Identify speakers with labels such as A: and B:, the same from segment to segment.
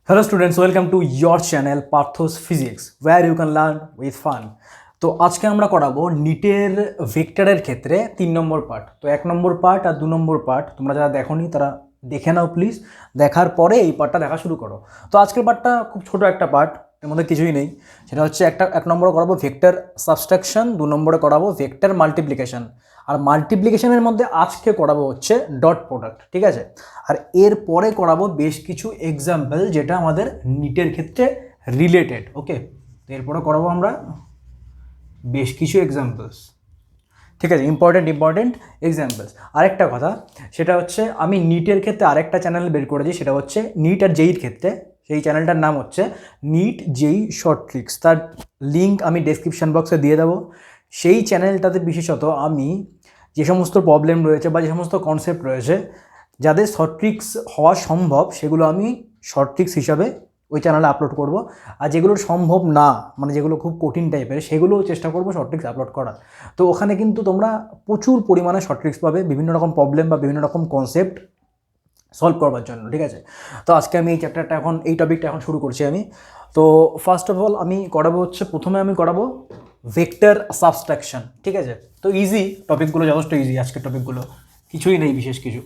A: Hello students, welcome to your channel Parthos Physics where you can learn with fun. তো আজকে আমরা করাবো নিটের ভেক্টরের ক্ষেত্রে 3 নম্বর পার্ট। তো 1 নম্বর পার্ট আর 2 নম্বর পার্ট তোমরা যারা দেখোনি তারা দেখে নাও প্লিজ, দেখার পরে এই পার্টটা দেখা শুরু করো। তো আজকের পার্টটা খুব ছোট একটা পার্ট, এর মধ্যে কিছুই নেই। সেটা হচ্ছে 1 নম্বরে করাবো ভেক্টর সাবস্ট্রাকশন, 2 নম্বরে করাবো ভেক্টর মাল্টিপ্লিকেশন, আর মাল্টিপ্লিকেশনের মধ্যে আজকে করাবো হচ্ছে ডট প্রোডাক্ট, ঠিক আছে। আর এর পরে করাবো বেশ কিছু এক্সাম্পল যেটা আমাদের নিটের ক্ষেত্রে রিলেটেড। ওকে, তো এরপরে করাবো আমরা বেশ কিছু এক্সাম্পলস, ঠিক আছে, ইম্পর্টেন্ট এক্সাম্পলস। আরেকটা কথা, সেটা হচ্ছে আমি নিটের ক্ষেত্রে আরেকটা চ্যানেল বের করেছি, সেটা হচ্ছে নিট আর জেইর ক্ষেত্রে। সেই চ্যানেলটার নাম হচ্ছে নিট জেই শর্ট ট্রিক্স, তার লিঙ্ক আমি ডেসক্রিপশন বক্সে দিয়ে দেবো। সেই চ্যানেলটাতে বিশেষত আমি যে সমস্ত প্রবলেম রয়েছে বা যে সমস্ত কনসেপ্ট রয়েছে যাদের শর্ট ট্রিক্স হওয়া সম্ভব সেগুলো আমি শর্ট ট্রিক্স হিসাবে ওই চ্যানেলে আপলোড করব, আর যেগুলো সম্ভব না, মানে যেগুলো খুব কঠিন টাইপের, সেগুলোও চেষ্টা করবো শর্ট ট্রিক্স আপলোড করার। তো ওখানে কিন্তু তোমরা প্রচুর পরিমাণে শর্ট ট্রিক্স পাবে বিভিন্ন রকম প্রবলেম বা বিভিন্ন রকম কনসেপ্ট সলভ করবার জন্য, ঠিক আছে। তো আজকে আমি এই চ্যাপ্টারটা এই টপিকটা এখন শুরু করছি আমি। তো ফার্স্ট অফ অল আমি করাবো হচ্ছে, প্রথমে আমি করাবো ভেক্টর সাবস্ট্রাকশন, ঠিক আছে। তো ইজি টপিকগুলো, যথেষ্ট ইজি আজকের টপিকগুলো, কিছুই নেই বিশেষ কিছু।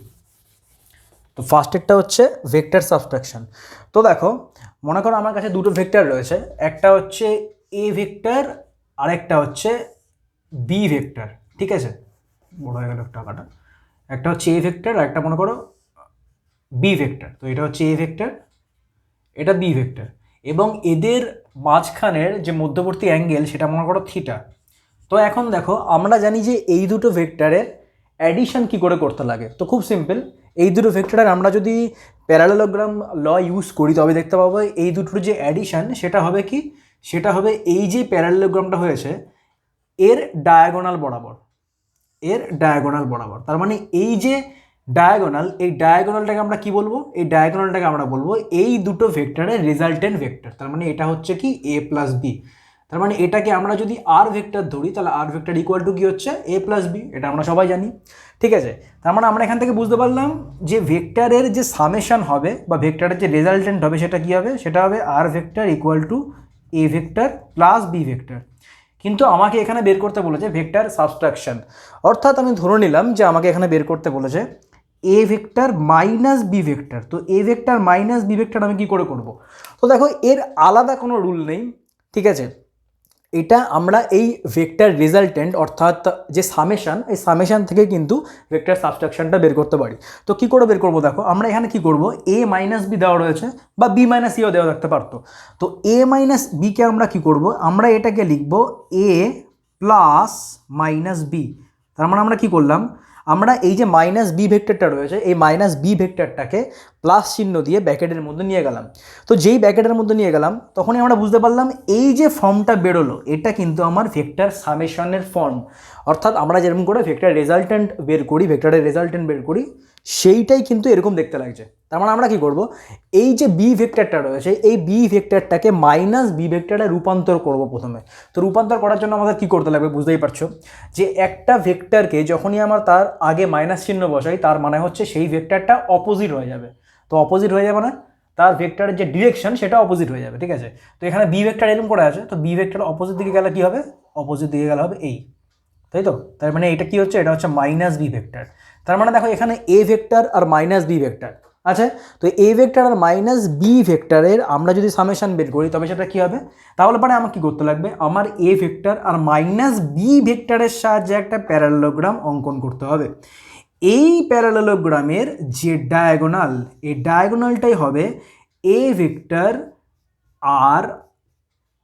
A: তো ফার্স্ট একটা হচ্ছে ভেক্টর সাবস্ট্রাকশন। তো দেখো, মনে করো আমার কাছে দুটো ভেক্টর রয়েছে, একটা হচ্ছে এ ভেক্টর আর একটা হচ্ছে বি ভেক্টর, ঠিক আছে। বড় হয়ে গেল টাকাটা। একটা হচ্ছে এ ভেক্টর আর একটা মনে করো বি ভেক্টর। তো এটা হচ্ছে এ ভেক্টর, এটা বি ভেক্টর, এবং এদের মাঝখানের যে মধ্যবর্তী অ্যাঙ্গেল সেটা মনে করো থিটা। তো এখন দেখো, আমরা জানি যে এই দুটো ভেক্টরের অ্যাডিশন কি করে করতে লাগে। তো খুব সিম্পল, এই দুটো ভেক্টরের আমরা যদি প্যারালেলোগ্রাম ল ইউজ করি তবে দেখতে পাবো এই দুটোর যে অ্যাডিশন সেটা হবে কি, সেটা হবে এই যে প্যারালেলোগ্রামটা হয়েছে এর ডায়াগোনাল বরাবর, তার মানে এই যে ডায়াগোনাল, এই ডায়াগোনালটাকে আমরা কি বলবো, এই ডায়াগোনালটাকে আমরা বলবো এই দুটো ভেক্টরের রেজাল্টেন্ট ভেক্টর। তার মানে এটা হচ্ছে কি এ প্লাস বি। তার মানে এটাকে আমরা যদি আর ভেক্টর ধরি তাহলে আর ভেক্টর ইকুয়াল টু কি হচ্ছে এ প্লাস বি, এটা আমরা সবাই জানি, ঠিক আছে। তার মানে আমরা এখান থেকে বুঝতে পারলাম যে ভেক্টরের যে সামেশন হবে বা ভেক্টরের যে রেজাল্টেন্ট হবে সেটা কি হবে, সেটা হবে R vector equal to A vector plus B vector. কিন্তু আমাকে এখানে বের করতে বলেছে ভেক্টর সাবস্ট্রাকশন, অর্থাৎ আমি ধরে নিলাম যে আমাকে এখানে বের করতে বলেছে A vector minus B vector. তো A vector minus B vector আমি কি করে করব। তো দেখো, এর আলাদা কোনো রুল নেই, ঠিক আছে। এটা আমরা এই ভেক্টর রেজাল্টেন্ট অর্থাৎ যে সামেশন, এই সামেশন থেকে কিন্তু ভেক্টর সাবস্ট্রাকশনটা বের করতে পারি। তো কি করে বের করব, দেখো আমরা এখানে কি করব, এ মাইনাস বি দেওয়া রয়েছে বা বি মাইনাস ইও দেওয়া থাকতে পারতো। তো এ মাইনাস বিকে আমরা কি করব, আমরা এটাকে লিখব এ প্লাস মাইনাস বি। তার মানে আমরা কি করলাম, আমরা এই যে মাইনাস বি ভেক্টরটা রয়েছে এই মাইনাস বি ভেক্টরটাকে প্লাস চিহ্ন দিয়ে ব্র্যাকেটের মধ্যে নিয়ে গেলাম। তো যেই ব্র্যাকেটের মধ্যে নিয়ে গেলাম তখনই আমরা বুঝতে পারলাম এই যে ফর্মটা বেরোলো এটা কিন্তু আমার ভেক্টর সামেশনের ফর্ম। অর্থাৎ আমরা যেরকম করে ভেক্টর রেজাল্টেন্ট বের করি, ভেক্টরের রেজাল্টেন্ট বের করি, সেইটাই কিন্তু এরকম দেখতে লাগছে। তার মানে আমরা কি করব, এই যে বি ভেক্টরটা রয়েছে এই বি ভেক্টরটাকে মাইনাস বি ভেক্টরে রূপান্তর করব প্রথমে। তো রূপান্তর করার জন্য আমাদের কি করতে লাগবে বুঝতেই পারছো, যে একটা ভেক্টরকে যখনই আমার তার আগে মাইনাস চিহ্ন বসাই তার মানে হচ্ছে সেই ভেক্টরটা অপোজিট হয়ে যাবে। তো অপোজিট হয়ে যাবে না, তার ভেক্টরের যে ডিরেকশন সেটা অপোজিট হয়ে যাবে, ঠিক আছে। তো এখানে বি ভেক্টর এরকম করে আছে, তো বি ভেক্টর অপোজিট দিকে গেলে কি হবে, অপোজিট দিকে গেলে হবে এই, তাই তো। তার মানে এটা কি হচ্ছে, এটা হচ্ছে মাইনাস বি ভেক্টর। তার মানে দেখো এখানে এ ভেক্টর আর মাইনাস বি ভেক্টর আছে। তো এ ভেক্টর আর মাইনাস বি ভেক্টরের আমরা যদি সামেশন বের করি তবে সেটা কি হবে, তাহলে পরে আমার কি করতে লাগবে, আমার এ ভেক্টর আর মাইনাস বি ভেক্টরের সাহায্যে একটা প্যারালেলোগ্রাম অঙ্কন করতে হবে। এই প্যারালেলোগ্রামের যে ডায়াগোনাল, এই ডায়াগোনালটাই হবে এ ভেক্টর আর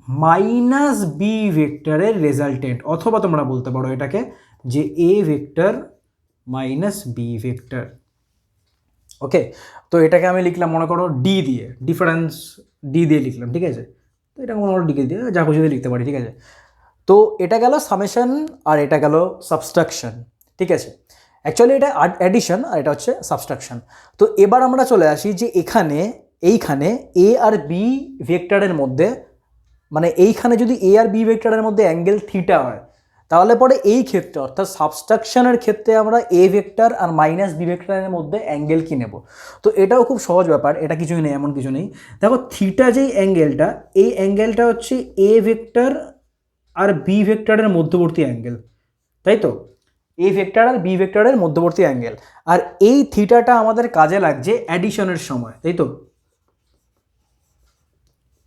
A: মাইনাস বি ভেক্টরের রেজাল্টেন্ট, অথবা তোমরা বলতে পারো এটাকে যে A vector minus B vector. Okay, তো এটাকে আমি লিখলাম মনে করো ডি দিয়ে, ডিফারেন্স ডি দিয়ে লিখলাম, ঠিক আছে। তো এটা মনে করো ডি দিয়ে যা খুশি দিয়ে লিখতে পারি, ঠিক আছে। তো এটা গেল সামেশন আর এটা গেল সাবস্ট্রাকশন, ঠিক আছে। অ্যাকচুয়ালি এটা অ্যাডিশন আর এটা হচ্ছে সাবস্ট্রাকশন। তো এবার আমরা চলে আসি যে এইখানে এ আর বি ভেক্টরের মধ্যে, মানে এইখানে যদি এ আর বি ভেক্টরের মধ্যে অ্যাঙ্গেল থিটা হয় তাহলে পরে এই ক্ষেত্রে অর্থাৎ সাবস্ট্রাকশনের ক্ষেত্রে আমরা এ ভেক্টর আর মাইনাস বি ভেক্টরের মধ্যে অ্যাঙ্গেল কি নেব। তো এটাও খুব সহজ ব্যাপার, এটা কিছুই নেই, এমন কিছু নেই। দেখো থিটা যেই অ্যাঙ্গেলটা, এই অ্যাঙ্গেলটা হচ্ছে এ ভেক্টর আর বি ভেক্টরের মধ্যবর্তী অ্যাঙ্গেল, তাই তো, এ ভেক্টর আর বি ভেক্টরের মধ্যবর্তী অ্যাঙ্গেল। আর এই থিটাটা আমাদের কাজে লাগছে অ্যাডিশনের সময়, তাই তো,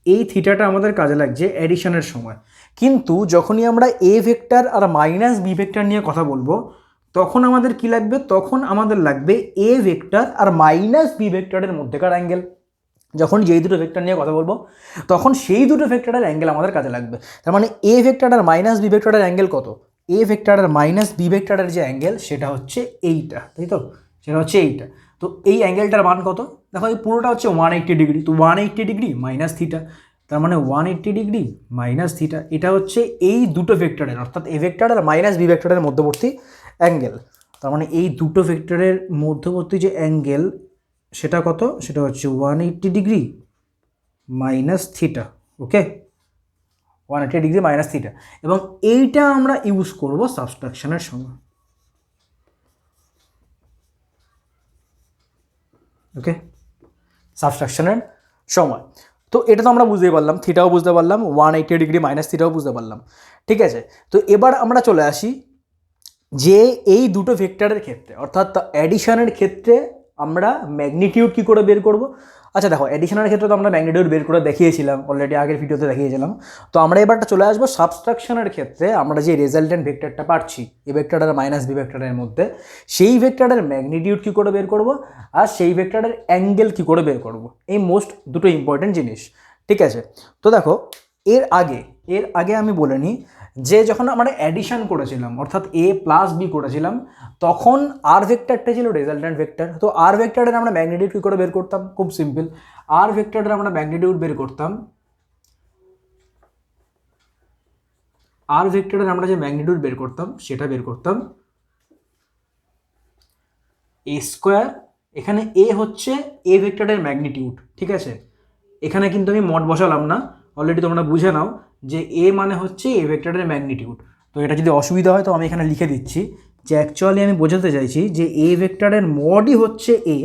A: এই থিটাটা আমাদের কাজে লাগছে অ্যাডিশনের সময়। কিন্তু যখনই আমরা এ ভেক্টর আর মাইনাস বি ভেক্টর নিয়ে কথা বলবো তখন আমাদের কি লাগবে, তখন আমাদের লাগবে এ ভেক্টর আর মাইনাস বি ভেক্টরের মধ্যেকার অ্যাঙ্গেল। যখন যেই দুটো ভেক্টর নিয়ে কথা বলবো তখন সেই দুটো ভেক্টরের অ্যাঙ্গেল আমাদের কাজে লাগবে। তার মানে এ ভেক্টর আর মাইনাস বি ভেক্টরের অ্যাঙ্গেল কত, এ ভেক্টর আর মাইনাস বি ভেক্টরের যে অ্যাঙ্গেল সেটা হচ্ছে এইটা, তাই তো, সেটা হচ্ছে এইটা। তো এই অ্যাঙ্গেলটার মান কত, দেখো এই পুরোটা হচ্ছে 180 ডিগ্রি, তো 180 ডিগ্রি মাইনাস থিটা, তার মানে 180 ডিগ্রি মাইনাস থিটা, এটা হচ্ছে এই দুটো ভেক্টরের অর্থাৎ এ ভেক্টর আর মাইনাস বি ভেক্টরের মধ্যবর্তী অ্যাঙ্গেল। তার মানে এই দুটো ভেক্টরের মধ্যবর্তী যে অ্যাঙ্গেল সেটা কত, সেটা হচ্ছে 180 ডিগ্রি মাইনাস থিটা। ওকে, 180 ডিগ্রি মাইনাস থিটা, এবং এইটা আমরা ইউজ করব সাবস্ট্রাকশনের সময়। ওকে, সাবস্ট্রাকশনের সময়। তো এটা তো আমরা বুঝতেই পারলাম, থিটাও বুঝতে পারলাম, 180 ডিগ্রি মাইনাস থিটাও বুঝতে পারলাম। ঠিক আছে, তো এবার আমরা চলে আসি যে এই দুটো ভেক্টরের ক্ষেত্রে অর্থাৎ অ্যাডিশনের ক্ষেত্রে আমরা ম্যাগনিটিউড কী করে বের করব। আচ্ছা দেখো, অ্যাডিশনের ক্ষেত্রে তো আমরা ম্যাগনিটিউড বের করে দেখিয়েছিলাম, অলরেডি আগের ভিডিওতে দেখিয়েছিলাম। তো আমরা এবারটা চলে আসবো সাবস্ট্রাকশনের ক্ষেত্রে আমরা যে রেজাল্টেন্ট ভেক্টরটা পাচ্ছি এ ভেক্টর আর মাইনাস বি ভেক্টরের মধ্যে, সেই ভেক্টরের ম্যাগনিটিউড কী করে বের করব আর সেই ভেক্টরের অ্যাঙ্গেল কী করে বের করব, এই মোস্ট দুটো ইম্পর্টেন্ট জিনিস। ঠিক আছে, তো দেখো এর আগে আমি বলে নিই যে যখন আমরা অ্যাডিশন করেছিলাম অর্থাৎ এ প্লাস বি করেছিলাম তখন আর ভেক্টরটা ছিল রেজাল্ট্যান্ট ভেক্টর। তো আর ভেক্টরের আমরা ম্যাগনিটিউড কী করে বের করতাম, খুব সিম্পল, আর ভেক্টরের আমরা ম্যাগনিটিউড বের করতাম, আর ভেক্টরের আমরা যে ম্যাগনিটিউড বের করতাম সেটা বের করতাম এ স্কোয়ার, এখানে এ হচ্ছে এ ভেক্টরের ম্যাগনিটিউড। ঠিক আছে, এখানে কিন্তু আমি মড বসালাম না, অলরেডি তোমরা বুঝে নাও যে এ মানে হচ্ছে এ ভেক্টরের ম্যাগনিটিউড। তো এটা যদি অসুবিধা হয় তো আমি এখানে লিখে দিচ্ছি যে অ্যাকচুয়ালি আমি বোঝাতে চাইছি যে এ ভেক্টরের মডই হচ্ছে এ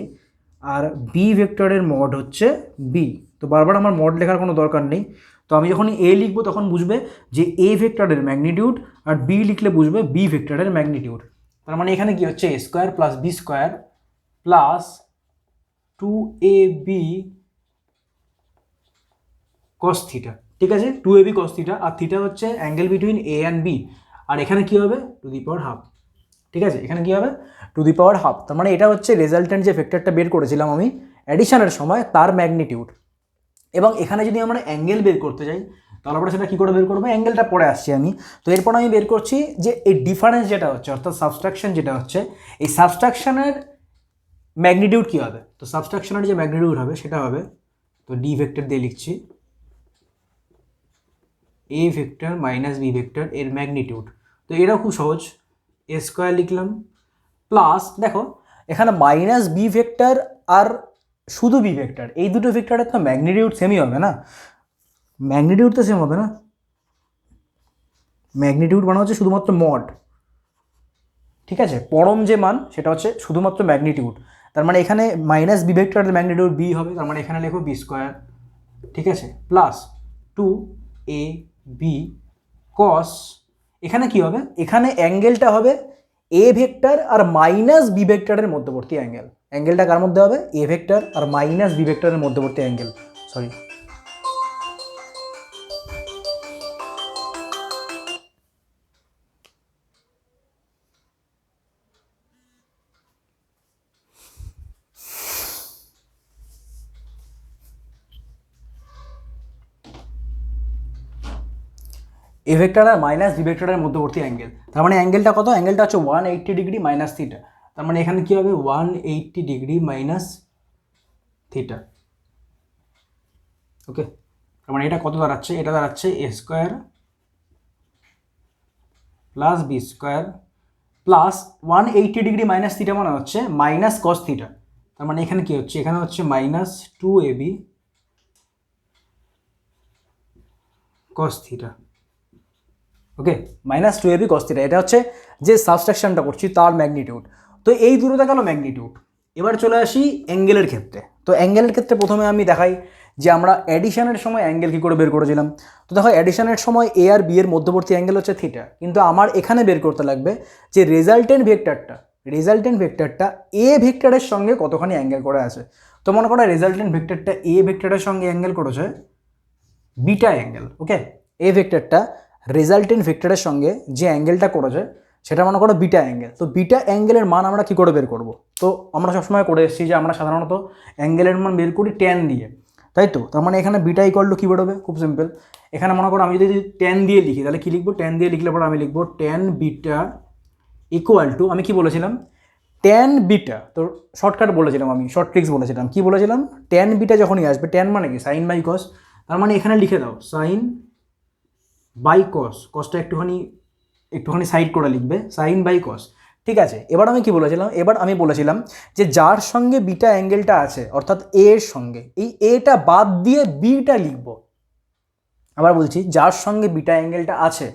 A: আর বি ভেক্টরের মড হচ্ছে বি। তো বারবার আমার মড লেখার কোনো দরকার নেই। তো আমি যখন এ লিখবো তখন বুঝবে যে এ ভেক্টরের ম্যাগনিটিউড, আর বি লিখলে বুঝবে বি ভেক্টরের ম্যাগনিটিউড। তার মানে এখানে কি হচ্ছে, A square plus B square plus 2ab cos theta. ঠিক আছে, 2ab cos থিটা, আর থিটা হচ্ছে angle between A and B, আর এখানে কি হবে টু দি পাওয়ার হাফ। ঠিক আছে, এখানে কি হবে টু দি পাওয়ার হাফ। তার মানে এটা হচ্ছে রেজাল্টেন্ট যে ভেক্টরটা বের করেছিলাম আমি অ্যাডিশনের সময় তার ম্যাগনিটিউড। এবং এখানে যদি আমরা অ্যাঙ্গেল বের করতে যাই তাহলে আমরা সেটা কী করে বের করবো, অ্যাঙ্গেলটা পরে আসছি আমি। তো এরপর আমি বের করছি যে এই ডিফারেন্স যেটা হচ্ছে অর্থাৎ সাবস্ট্রাকশন যেটা হচ্ছে, এই সাবস্ট্রাকশনের ম্যাগনিটিউড কী হবে। তো সাবস্ট্রাকশনের যে ম্যাগনিটিউড হবে সেটা হবে, তো ডি ভেক্টর দিয়ে লিখছি A vector minus B vector এর ম্যাগনিটিউড। তো এটাও খুব সহজ, এ স্কোয়ার লিখলাম প্লাস, দেখো এখানে মাইনাস বি ভেক্টর আর শুধু বি ভেক্টর, এই দুটো ভেক্টরের তো ম্যাগনিটিউড সেমই হবে না, ম্যাগনিটিউড তো সেম হবে না, ম্যাগনিটিউড মানে হচ্ছে শুধুমাত্র মড। ঠিক আছে, পরম যে মান সেটা হচ্ছে শুধুমাত্র ম্যাগনিটিউড। তার মানে এখানে মাইনাস বি ভেক্টরের ম্যাগনিটিউড বি হবে, তার মানে এখানে লেখো বি স্কোয়ার। ঠিক আছে, প্লাস 2ab cos, এখানে কি হবে, এখানে অ্যাঙ্গেলটা হবে এ ভেক্টর আর মাইনাস বি ভেক্টরের মধ্যবর্তী অ্যাঙ্গেল। অ্যাঙ্গেলটা কার মধ্যে হবে, এ ভেক্টর আর মাইনাস বি ভেক্টরের মধ্যবর্তী অ্যাঙ্গেল, সরি। এ ভেক্টর আর মাইনাস বি ভেক্টরের মধ্যবর্তী অ্যাঙ্গেল, তার মানে অ্যাঙ্গেলটা কত, অ্যাঙ্গেলটা হচ্ছে 180 ডিগ্রি মাইনাস থিটা। তার মানে এখানে কী হবে 180 ডিগ্রি মাইনাস থিটা। ওকে, তার মানে এটা কত দাঁড়াচ্ছে, এটা দাঁড়াচ্ছে A square plus B square plus 180 degree minus theta মানে হচ্ছে মাইনাস কস থিটা। তার মানে এখানে কী হচ্ছে, এখানে হচ্ছে মাইনাস 2ab cos থিটা। ওকে, মাইনাস 2ab cos θ, এটা হচ্ছে যে সাবস্ট্রাকশনটা করছি তার ম্যাগনিটিউড। তো এই দূরতা গেল ম্যাগনিটিউড। এবার চলে আসি অ্যাঙ্গেলের ক্ষেত্রে। তো অ্যাঙ্গেলের ক্ষেত্রে প্রথমে আমি দেখাই যে আমরা অ্যাডিশনের সময় অ্যাঙ্গেল কী করে বের করেছিলাম। তো দেখো অ্যাডিশনের সময় এ আর বি এর মধ্যবর্তী অ্যাঙ্গেল হচ্ছে থিটা, কিন্তু আমার এখানে বের করতে লাগবে যে রেজাল্টেন্ট ভেক্টরটা এ ভেক্টরের সঙ্গে কতখানি অ্যাঙ্গেল করে আছে। তো মনে করো রেজাল্টেন্ট ভেক্টরটা এ ভেক্টরের সঙ্গে অ্যাঙ্গেল করেছে বিটা অ্যাঙ্গেল। ওকে, এ ভেক্টরটা রেজাল্টেন্ট ভেক্টরের সঙ্গে যে অ্যাঙ্গেলটা করেছে সেটা মনে করো বিটা অ্যাঙ্গেল। তো বিটা অ্যাঙ্গেলের মান আমরা কী করে বের করব? তো আমরা সবসময় করে এসেছি যে আমরা সাধারণত অ্যাঙ্গেলের মান বের করি ট্যান দিয়ে, তাই তো? তার মানে এখানে বিটা ইকুয়াল টু কী বেরোবে? খুব সিম্পল। এখানে মনে করো আমি যদি ট্যান দিয়ে লিখি তাহলে কী লিখবো? ট্যান দিয়ে লিখলে পরে আমি লিখবো ট্যান বিটা ইকুয়াল টু, আমি কি বলেছিলাম? Tan beta. তো শর্টকাট বলেছিলাম, আমি শর্ট ট্রিক্স বলেছিলাম। কি বলেছিলাম? ট্যান বিটা যখনই আসবে, ট্যান মানে কি? Sine by cos. তার মানে এখানে লিখে দাও সাইন বাই কস, কসটা একটুখানি সাইড করে লিখবে, সাইন বাই কস। ঠিক আছে, এবার আমি কি বলেছিলাম? এবার আমি বলেছিলাম যে যার সঙ্গে বিটা অ্যাঙ্গেলটা আছে অর্থাৎ এ এর সঙ্গে, এই এটা বাদ দিয়ে বিটা লিখব। আবার বলছি, যার সঙ্গে বিটা অ্যাঙ্গেলটা আছে,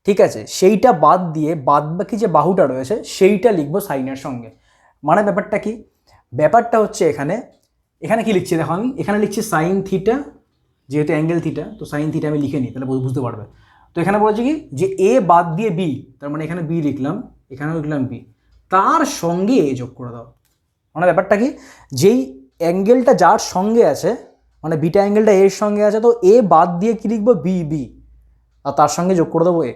A: ঠিক আছে, সেইটা বাদ দিয়ে বাদ বাকি যে বাহুটা রয়েছে সেইটা লিখবো সাইনের সঙ্গে। মানে ব্যাপারটা কি? ব্যাপারটা হচ্ছে এখানে কি লিখছি দেখো, আমি এখানে লিখছি সাইন থিটা, যেহেতু অ্যাঙ্গেল থিটা তো সাইন থিটা আমি লিখে নিই, তাহলে বুঝতে পারবে। তো এখানে বলেছি কি যে এ বাদ দিয়ে বি, তার মানে এখানে বি লিখলাম, এখানেও লিখলাম বি, তার সঙ্গে এ যোগ করে দাও। মানে ব্যাপারটা কি, যেই অ্যাঙ্গেলটা যার সঙ্গে আছে, মানে বিটা অ্যাঙ্গেলটা এর সঙ্গে আছে, তো এ বাদ দিয়ে কী লিখবো? বি, আর তার সঙ্গে যোগ করে দেবো এ।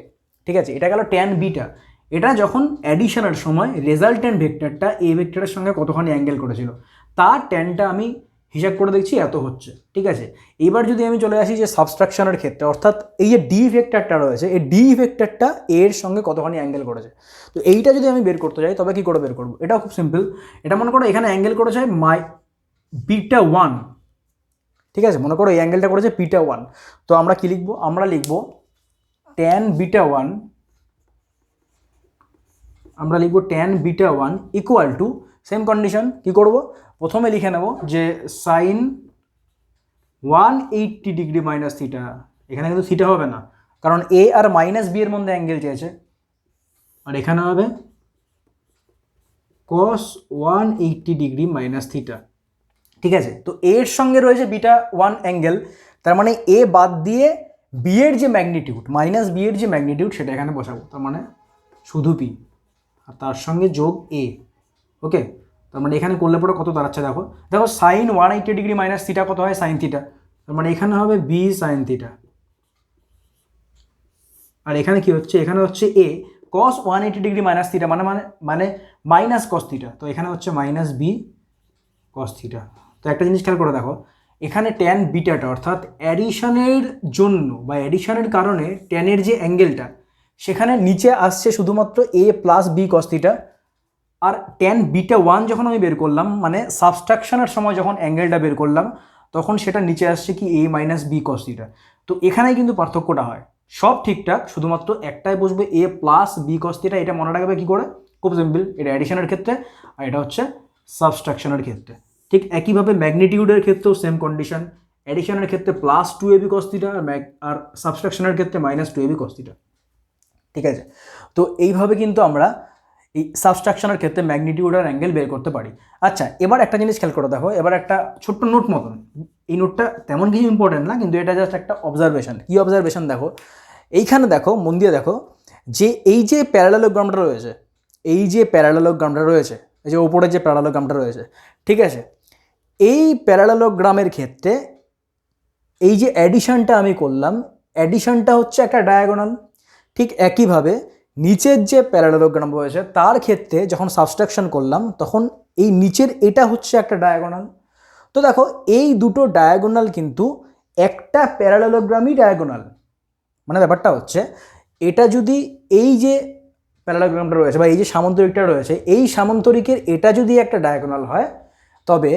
A: ঠিক আছে, এটা গেল ট্যান বিটা। এটা যখন অ্যাডিশনের সময় রেজাল্টেন্ট ভেক্টরটা এ ভেক্টরের সঙ্গে কতখানি অ্যাঙ্গেল করেছিল তার ট্যানটা আমি হিসাব করে দেখছি এত হচ্ছে। ঠিক আছে, এবার যদি আমি চলে আসি যে সাবস্ট্রাকশনের ক্ষেত্রে, অর্থাৎ এই যে ডি ভেক্টরটা রয়েছে, এই ডি ভেক্টরটা এর সঙ্গে কতখানি অ্যাঙ্গেল করেছে, তো এইটা যদি আমি বের করতে যাই তবে কি করে বের করবো? এটাও খুব সিম্পল। এটা মনে করো এখানে অ্যাঙ্গেল করেছে বিটা 1। ঠিক আছে, মনে করো এই অ্যাঙ্গেলটা করেছে বিটা 1। তো আমরা কি লিখবো? আমরা লিখবো ট্যান বিটা 1, আমরা লিখবো tan beta 1 equal to, same condition কি করব? প্রথমে লিখে নেব যে সাইন 180 ডিগ্রি মাইনাস থিটা। এখানে কিন্তু থিটা হবে না, কারণ এ আর মাইনাস বি এর মধ্যে অ্যাঙ্গেল চেয়েছে, আর এখানে হবে কস 180 ডিগ্রি মাইনাস থিটা। ঠিক আছে, তো এর সঙ্গে রয়েছে বিটা 1 অ্যাঙ্গেল, তার মানে এ বাদ দিয়ে বি এর যে ম্যাগনিটিউড, মাইনাস বি এর যে ম্যাগনিটিউড সেটা এখানে বসাবো, তার মানে শুধু পি আর তার সঙ্গে যোগ এ। ওকে, তার মানে এখানে করলে পরে কত দাঁড়াচ্ছে দেখো, সাইন 180 ডিগ্রি মাইনাস থিটা কত হয়? Sign theta. তার মানে এখানে হবে বি সাইন থিটা, আর এখানে কি হচ্ছে? এখানে হচ্ছে A cos 180 degree minus theta, মানে মানে মানে মাইনাস কস থিটা, তো এখানে হচ্ছে মাইনাস বি কস থিটা। তো একটা জিনিস খেয়াল করে দেখো, এখানে ট্যান বিটাটা অর্থাৎ অ্যাডিশনের জন্য বা অ্যাডিশনের কারণে ট্যানের যে অ্যাঙ্গেলটা সেখানে নিচে আসছে শুধুমাত্র এ প্লাস বি কস থিটা, আর ট্যান বিটা 1 যখন আমি বের করলাম, মানে সাবস্ট্রাকশনের সময় যখন অ্যাঙ্গেলটা বের করলাম তখন সেটা নিচে আসছে কি এ মাইনাস বি কস থিটা। তো এখানেই কিন্তু পার্থক্যটা হয়। সব ঠিকঠাক, শুধুমাত্র একটাই বসবে এ প্লাস বি কস থিটা। এটা মনে রাখবে কী করে? খুব সিম্পল, এটা অ্যাডিশনের ক্ষেত্রে আর এটা হচ্ছে সাবস্ট্রাকশনের ক্ষেত্রে। ঠিক একইভাবে ম্যাগনিটিউডের ক্ষেত্রেও সেম কন্ডিশন, অ্যাডিশনের ক্ষেত্রে প্লাস 2ab cos থিটা আর সাবস্ট্রাকশনের ক্ষেত্রে মাইনাস 2ab cos থিটা। ঠিক আছে, তো এইভাবে কিন্তু আমরা এই সাবস্ট্রাকশনের ক্ষেত্রে ম্যাগনিটিউড আর অ্যাঙ্গেল বের করতে পারি। আচ্ছা, এবার একটা জিনিস খেয়াল করে দেখো, এবার একটা ছোট্ট নোট মতন, এই নোটটা তেমন কিছু ইম্পর্টেন্ট না, কিন্তু এটা জাস্ট একটা অবজারভেশন। কী অবজারভেশন? দেখো এইখানে দেখো, মন দিয়ে দেখো, যে এই যে প্যারালেলোগ্রামটা রয়েছে, এই যে প্যারালেলোগ্রামটা রয়েছে, এই যে ওপরে যে প্যারালেলোগ্রামটা রয়েছে, ঠিক আছে, এই প্যারালেলোগ্রামের ক্ষেত্রে এই যে অ্যাডিশনটা আমি করলাম, অ্যাডিশনটা হচ্ছে একটা ডায়াগোনাল। ঠিক একইভাবে নিচের যে প্যারালেলোগ্রাম রয়েছে তার ক্ষেত্রে যখন সাবস্ট্রাকশন করলাম তখন এই নিচের এটা হচ্ছে একটা ডায়াগোনাল। তো দেখো এই দুটো ডায়াগোনাল কিন্তু একটা প্যারালেলোগ্রামই ডায়াগোনাল। মানে ব্যাপারটা হচ্ছে, এটা যদি এই যে প্যারালেলোগ্রামটা রয়েছে বা এই যে সামান্তরিকটা রয়েছে, এই সামান্তরিকের এটা যদি একটা ডায়াগোনাল হয়, তবে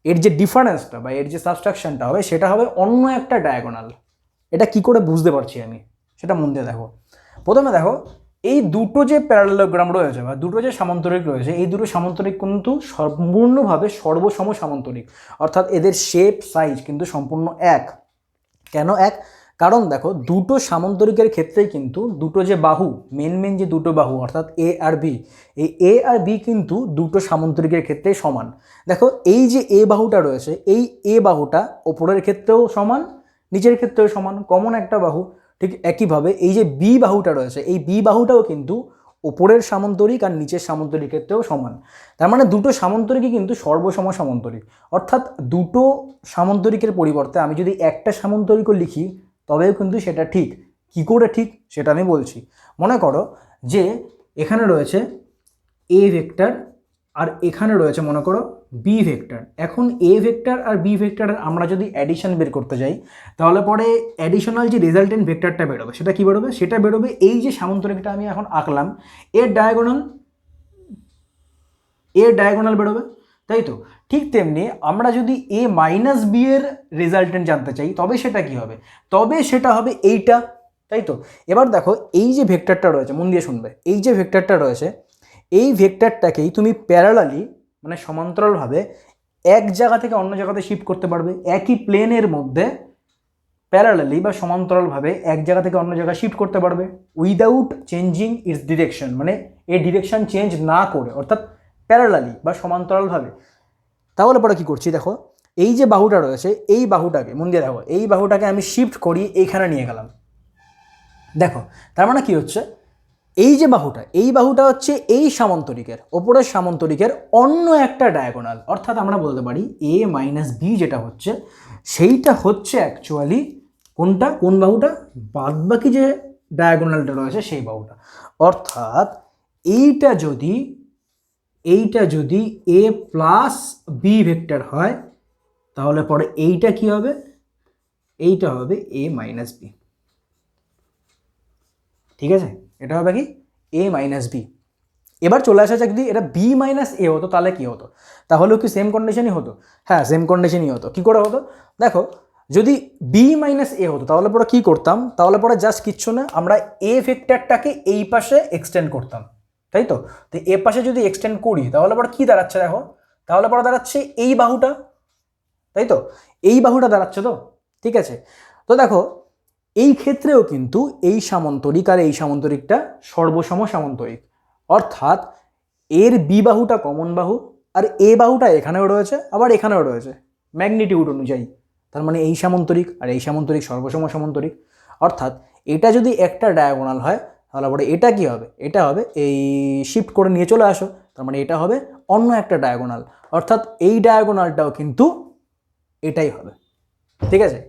A: এর যে ডিফারেন্সটা বা এর যে সাবস্ট্রাকশনটা হবে সেটা হবে অন্য একটা ডায়াগোনাল। এটা কি করে বুঝতে পারছি আমি, সেটা মন দিয়ে দেখো। প্রথমে দেখো, এই দুটো যে প্যারালেলোগ্রাম রয়েছে বা দুটো যে সামান্তরিক রয়েছে, এই দুটো সামান্তরিক কিন্তু সম্পূর্ণভাবে সর্বসম সামান্তরিক, অর্থাৎ এদের শেপ সাইজ কিন্তু সম্পূর্ণ এক। কেন এক? কারণ দেখো দুটো সামান্তরিকের ক্ষেত্রেই কিন্তু দুটো যে বাহু মেন যে দুটো বাহু অর্থাৎ এ আর বি, এই এ আর বি কিন্তু দুটো সামান্তরিকের ক্ষেত্রেই সমান। দেখো এই যে এ বাহুটা রয়েছে, এই এ বাহুটা ওপরের ক্ষেত্রেও সমান, নিচের ক্ষেত্রেও সমান, কমন একটা বাহু। ঠিক একইভাবে এই যে বি বাহুটা রয়েছে, এই বি বাহুটাও কিন্তু ওপরের সামান্তরিক আর নিচের সামান্তরিক ক্ষেত্রেও সমান। তার মানে দুটো সামান্তরিকই কিন্তু সর্বসম সামান্তরিক। অর্থাৎ দুটো সামান্তরিকের পরিবর্তে আমি যদি একটা সামান্তরিকও লিখি তবেও কিন্তু সেটা ঠিক। কি করে ঠিক সেটা আমি বলছি। মনে করো যে এখানে রয়েছে এ ভেক্টর আর এখানে রয়েছে মনে করো বি ভেক্টর। এখন এ ভেক্টর আর বি ভেক্টরের আমরা যদি অ্যাডিশন বের করতে যাই তাহলে পরে অ্যাডিশনাল যে রেজাল্টেন্ট ভেক্টরটা বেরোবে সেটা কি বেরোবে? সেটা বেরোবে এই যে সামান্তরিকটা আমি এখন আঁকলাম এর ডায়াগোনাল বেরোবে, তাই তো? ঠিক তেমনি আমরা যদি এ মাইনাস বি এর রেজাল্টেন্ট জানতে চাই তবে সেটা কি হবে? তবে সেটা হবে এইটা, তাই তো? এবার দেখো এই যে ভেক্টরটা রয়েছে, মন দিয়ে শুনবে, এই যে ভেক্টরটা রয়েছে এই ভেক্টরটাকেই তুমি প্যারালালি মানে সমান্তরালভাবে এক জায়গা থেকে অন্য জায়গাতে শিফট করতে পারবে। একই প্লেনের মধ্যে প্যারালালি বা সমান্তরালভাবে এক জায়গা থেকে অন্য জায়গায় শিফট করতে পারবে উইদাউট চেঞ্জিং ইটস ডিরেকশন, মানে এই ডিরেকশন চেঞ্জ না করে, অর্থাৎ প্যারালালি বা সমান্তরালভাবে। তাহলে পরে কি করছি দেখো, এই যে বাহুটা রয়েছে এই বাহুটাকে মন দিয়ে দেখো, এই বাহুটাকে আমি শিফট করি এইখানে নিয়ে গেলাম। দেখো তার মানে কি হচ্ছে, এই যে বাহুটা এই বাহুটা হচ্ছে এই সামান্তরিকের ওপরের সামান্তরিকের অন্য একটা ডায়াগোনাল। অর্থাৎ আমরা বলতে পারি এ মাইনাস বি যেটা হচ্ছে সেইটা হচ্ছে অ্যাকচুয়ালি কোনটা, কোন বাহুটা? বাদবাকি যে ডায়াগোনালটা রয়েছে সেই বাহুটা। অর্থাৎ এইটা যদি এ প্লাস বি ভেক্টর হয় তাহলে পরে এইটা কি হবে? এইটা হবে এ মাইনাস বি। ঠিক আছে, এটা হবে কি এ মাইনাস বি। এবার চলে আসা যাক যদি এটা বি মাইনাস এ হতো তাহলে কি হতো? তাহলেও কি সেম কন্ডিশনই হতো? হ্যাঁ, সেম কন্ডিশনই হতো। কি করে হতো দেখো, যদি বি মাইনাস এ হতো তাহলে পরে কী করতাম? তাহলে পরে জাস্ট কিচ্ছু না, আমরা এ ভেক্টরটাকে এই পাশে এক্সটেন্ড করতাম, তাই তো? তো এ পাশে যদি এক্সটেন্ড করি তাহলে পরে কী দাঁড়াচ্ছে দেখো, তাহলে পরে দাঁড়াচ্ছে এই বাহুটা, তাই তো? এই বাহুটা দাঁড়াচ্ছে তো, ঠিক আছে? তো দেখো এই ক্ষেত্রেও কিন্তু এই সামান্তরিক আর এই সামান্তরিকটা সর্বসম সামান্তরিক। অর্থাৎ এর বি বাহুটা কমন বাহু আর এ বাহুটা এখানেও রয়েছে আবার এখানেও রয়েছে ম্যাগনিটিউড অনুযায়ী। তার মানে এই সামান্তরিক আর এই সামান্তরিক সর্বসম সামান্তরিক। অর্থাৎ এটা যদি একটা ডায়াগোনাল হয় তাহলে পরে এটা কি হবে? এটা হবে এই শিফট করে নিয়ে চলে আসো, তার মানে এটা হবে অন্য একটা ডায়াগোনাল। অর্থাৎ এই ডায়াগোনালটাও কিন্তু এটাই হবে, ঠিক আছে?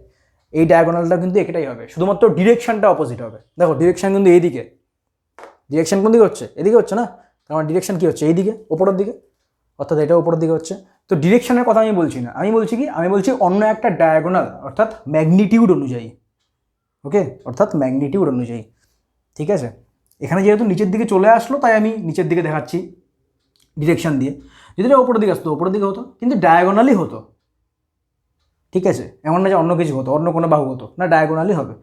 A: এই ডায়াগোনালটাও কিন্তু এটাই হবে, শুধুমাত্র ডিরেকশনটা অপোজিট হবে। দেখো ডিরেকশন কিন্তু এইদিকে, ডিরেকশন কোন দিকে হচ্ছে? এদিকে হচ্ছে না? কারণ ডিরেকশন কি হচ্ছে? এইদিকে, ওপরের দিকে, অর্থাৎ এটা উপরের দিকে হচ্ছে। তো ডিরেকশনের কথা আমি বলছি না, আমি বলছি কি, আমি বলছি অন্য একটা ডায়াগোনাল অর্থাৎ ম্যাগনিটিউড অনুযায়ী। ওকে, অর্থাৎ ম্যাগনিটিউড অনুযায়ী, ঠিক আছে? এখানে যেহেতু নিচের দিকে চলে আসলো তাই আমি নিচের দিকে দেখাচ্ছি ডিরেকশন দিয়ে। যদি এটা ওপরের দিকে আসতো ওপরের দিকে হতো, কিন্তু ডায়াগোনালি হতো, ঠিক আছে? এমন না যে অন্য কিছু হতো, অন্য কোনো বাহু হতো না, ডায়াগোনালি হবে,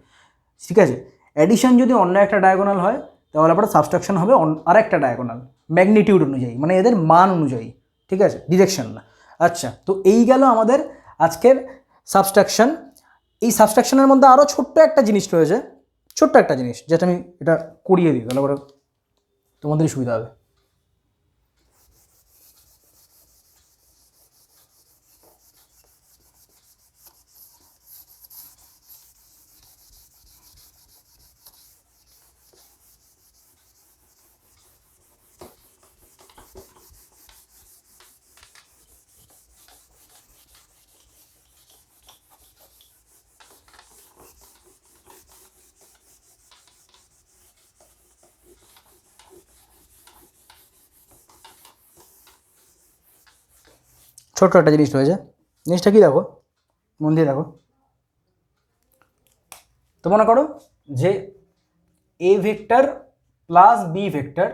A: ঠিক আছে? অ্যাডিশন যদি অন্য একটা ডায়াগোনাল হয় তাহলে আবার সাবস্ট্রাকশন হবে আর একটা ডায়াগোনাল ম্যাগনিটিউড অনুযায়ী, মানে এদের মান অনুযায়ী, ঠিক আছে? ডিরেকশন না। আচ্ছা, তো এই গেল আমাদের আজকের সাবস্ট্রাকশন। এই সাবস্ট্রাকশনের মধ্যে আরও ছোট্ট একটা জিনিস রয়েছে, ছোট্ট একটা জিনিস যেটা আমি এটা করিয়ে দিই তাহলে পরে তোমাদেরই সুবিধা হবে। ছোট্ট একটা জিনিস রয়েছে, জিনিসটা কি দেখো, মন দিয়ে দেখো। তো মনে করো যে A vector plus B vector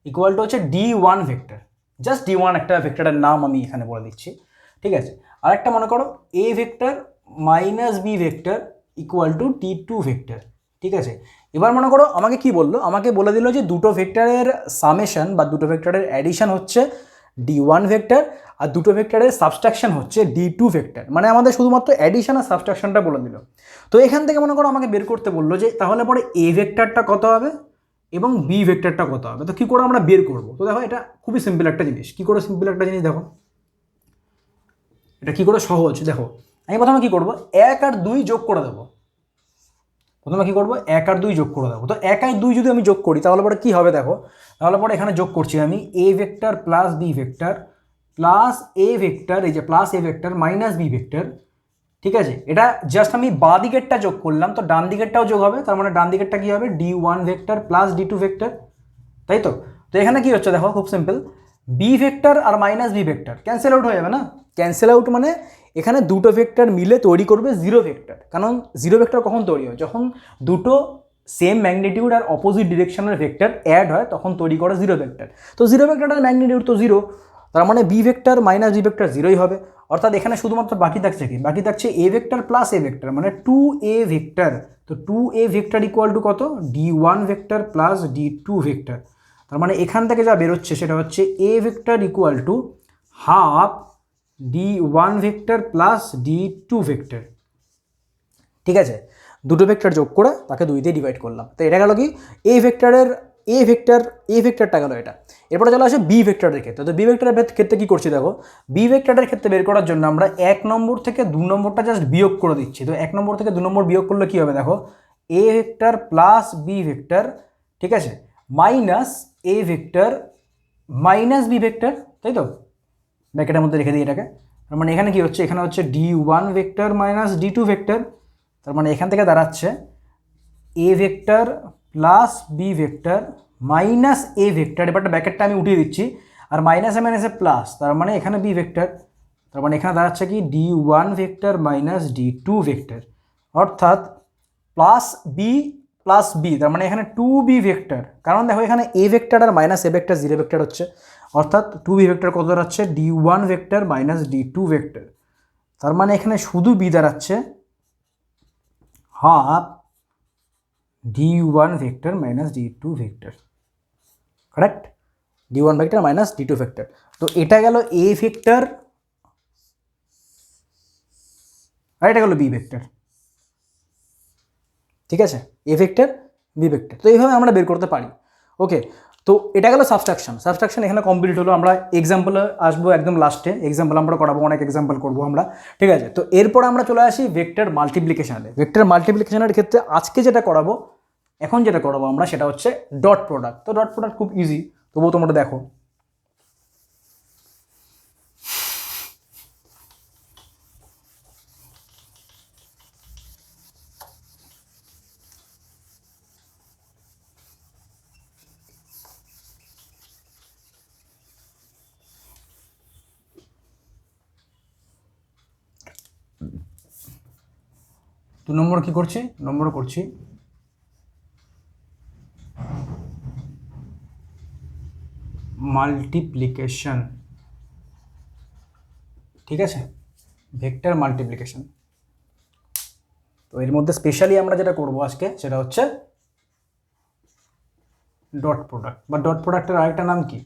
A: equal to হচ্ছে D1 ভেক্টর। জাস্ট D1 একটা ভেক্টরের নাম আমি এখানে বলে দিচ্ছি, ঠিক আছে? আর একটা মনে করো A vector minus B vector equal to D2 vector, ঠিক আছে? এবার মনে করো আমাকে কি বললো, আমাকে বলে দিল যে দুটো ভেক্টরের সামেশন বা দুটো ভেক্টরের অ্যাডিশন হচ্ছে d1 ভেক্টর, আর দুটো ভেক্টরের সাবস্ট্রাকশন হচ্ছে d2 ভেক্টর। মানে আমাদের শুধুমাত্র অ্যাডিশন আর সাবস্ট্রাকশনটা বলে দিল। তো এখান থেকে মনে করো আমাকে বের করতে বললো যে তাহলে পরে a ভেক্টরটা কত হবে এবং b ভেক্টরটা কত হবে। তো কী করে আমরা বের করবো? তো দেখো এটা খুবই সিম্পল একটা জিনিস। কী করে সিম্পল একটা জিনিস দেখো, এটা কী করে সহজ দেখো। আমি প্রথমে কী করবো, 1 আর 2 যোগ করে দেবো। প্রথমে কী করবো, 1 আর 2 যোগ করে দেবো। তো 1 আর 2 যদি আমি যোগ করি তাহলে পরে কী হবে দেখো, তাহলে পরে এখানে যোগ করছি আমি a vector plus b vector plus a vector, এই যে plus a vector minus b vector. ঠিক আছে, এটা জাস্ট আমি বাঁ দিকেরটা যোগ করলাম, তো ডান দিকেরটাও যোগ হবে। তার মানে ডান দিকেরটা কী হবে, d1 vector plus d2 vector, তাই তো। তো এখানে কী হচ্ছে দেখো, খুব সিম্পল, b ভেক্টর আর minus b vector cancel out হয়ে যাবে না। ক্যান্সেল আউট মানে এখানে দুটো ভেক্টর মিলে তৈরি করবে জিরো ভেক্টর। কারণ জিরো ভেক্টর কখন তৈরি হয়, যখন দুটো সেম ম্যাগনিটিউড আর অপোজিট ডিরেকশনের ভেক্টর অ্যাড হয় তখন তৈরি করে জিরো ভেক্টর। তো জিরো ভেক্টরের ম্যাগনিটিউড তো জিরো, তার মানে B vector minus B vector জিরোই হবে। অর্থাৎ এখানে শুধুমাত্র বাকি থাকছে কি, বাকি থাকছে A vector plus A vector, মানে 2a ভেক্টর। তো 2a ভেক্টর ইকুয়াল টু কত, d1 vector plus d2 vector. তার মানে এখান থেকে যা বেরোচ্ছে সেটা হচ্ছে A vector equal to half d1 vector plus d2 vector. ঠিক আছে, দুটো ভেক্টর যোগ করে তাকে 2 দিয়ে ডিভাইড করলাম। তো এটা গেল কি এ ভেক্টরের এ ভেক্টরটা গেল এটা। এরপরে চলে আসে বি ভেক্টরের ক্ষেত্রে। তো বি ভেক্টরের ক্ষেত্রে কী করছি দেখো, বি ভেক্টরের ক্ষেত্রে বের করার জন্য আমরা 1 নম্বর থেকে 2 নম্বরটা জাস্ট বিয়োগ করে দিচ্ছি। তো 1 নম্বর থেকে 2 নম্বর বিয়োগ করলে কী হবে দেখো, A vector plus B vector, ঠিক আছে, minus A vector minus B vector, তাই তো। ব্র্যাকেটের মধ্যে রেখে দিই এটাকে। তার মানে এখানে কী হচ্ছে, এখানে হচ্ছে d1 vector minus d2 vector. তার মানে এখান থেকে দাঁড়াচ্ছে A vector plus B vector minus A vector, এবারটা ব্র্যাকেটটা আমি উঠিয়ে দিচ্ছি, আর মাইনাসে মাইনাসে প্লাস, তার মানে এখানে বি ভেক্টর। তার মানে এখানে দাঁড়াচ্ছে কি d1 vector minus d2 vector, অর্থাৎ প্লাস বি, তার মানে এখানে 2b ভেক্টর। কারণ দেখো এখানে এ ভেক্টর আর minus A vector zero vector হচ্ছে, অর্থাৎ 2b ভেক্টর কত দাঁড়াচ্ছে, d1 vector minus d2 vector. তার মানে এখানে শুধু বি দাঁড়াচ্ছে half d1 vector minus d2 vector, correct, d1 vector minus d2 vector. তো এটা গেল এ ভেক্টর আর এটা গেল বি ভেক্টর। ঠিক আছে, এ ভেক্টর বি ভেক্টর। তো এইভাবে আমরা বের করতে পারি। ওকে, তো এটা গেল সাবস্ট্রাকশন এখানে কমপ্লিট হলো। আমরা এক্সাম্পলে আসবো একদম লাস্টে, এক্সাম্পল আমরা করাবো, অনেক এক্সাম্পল করবো আমরা। ঠিক আছে, তো এরপর আমরা চলে আসি ভেক্টর মাল্টিপ্লিকেশানে। ভেক্টর মাল্টিপ্লিকেশানের ক্ষেত্রে আজকে যেটা করাবো, এখন যেটা করাবো আমরা সেটা হচ্ছে ডট প্রোডাক্ট। তো ডট প্রোডাক্ট খুব ইজি, তবুও তোমরা দেখো। দু নম্বর কী করছি, নম্বর করছি মাল্টিপ্লিকেশন। ঠিক আছে, ভেক্টর মাল্টিপ্লিকেশন। তো এর মধ্যে স্পেশালি আমরা যেটা করবো আজকে সেটা হচ্ছে ডট প্রোডাক্ট, বা ডট প্রোডাক্টের আরেকটা নাম কি,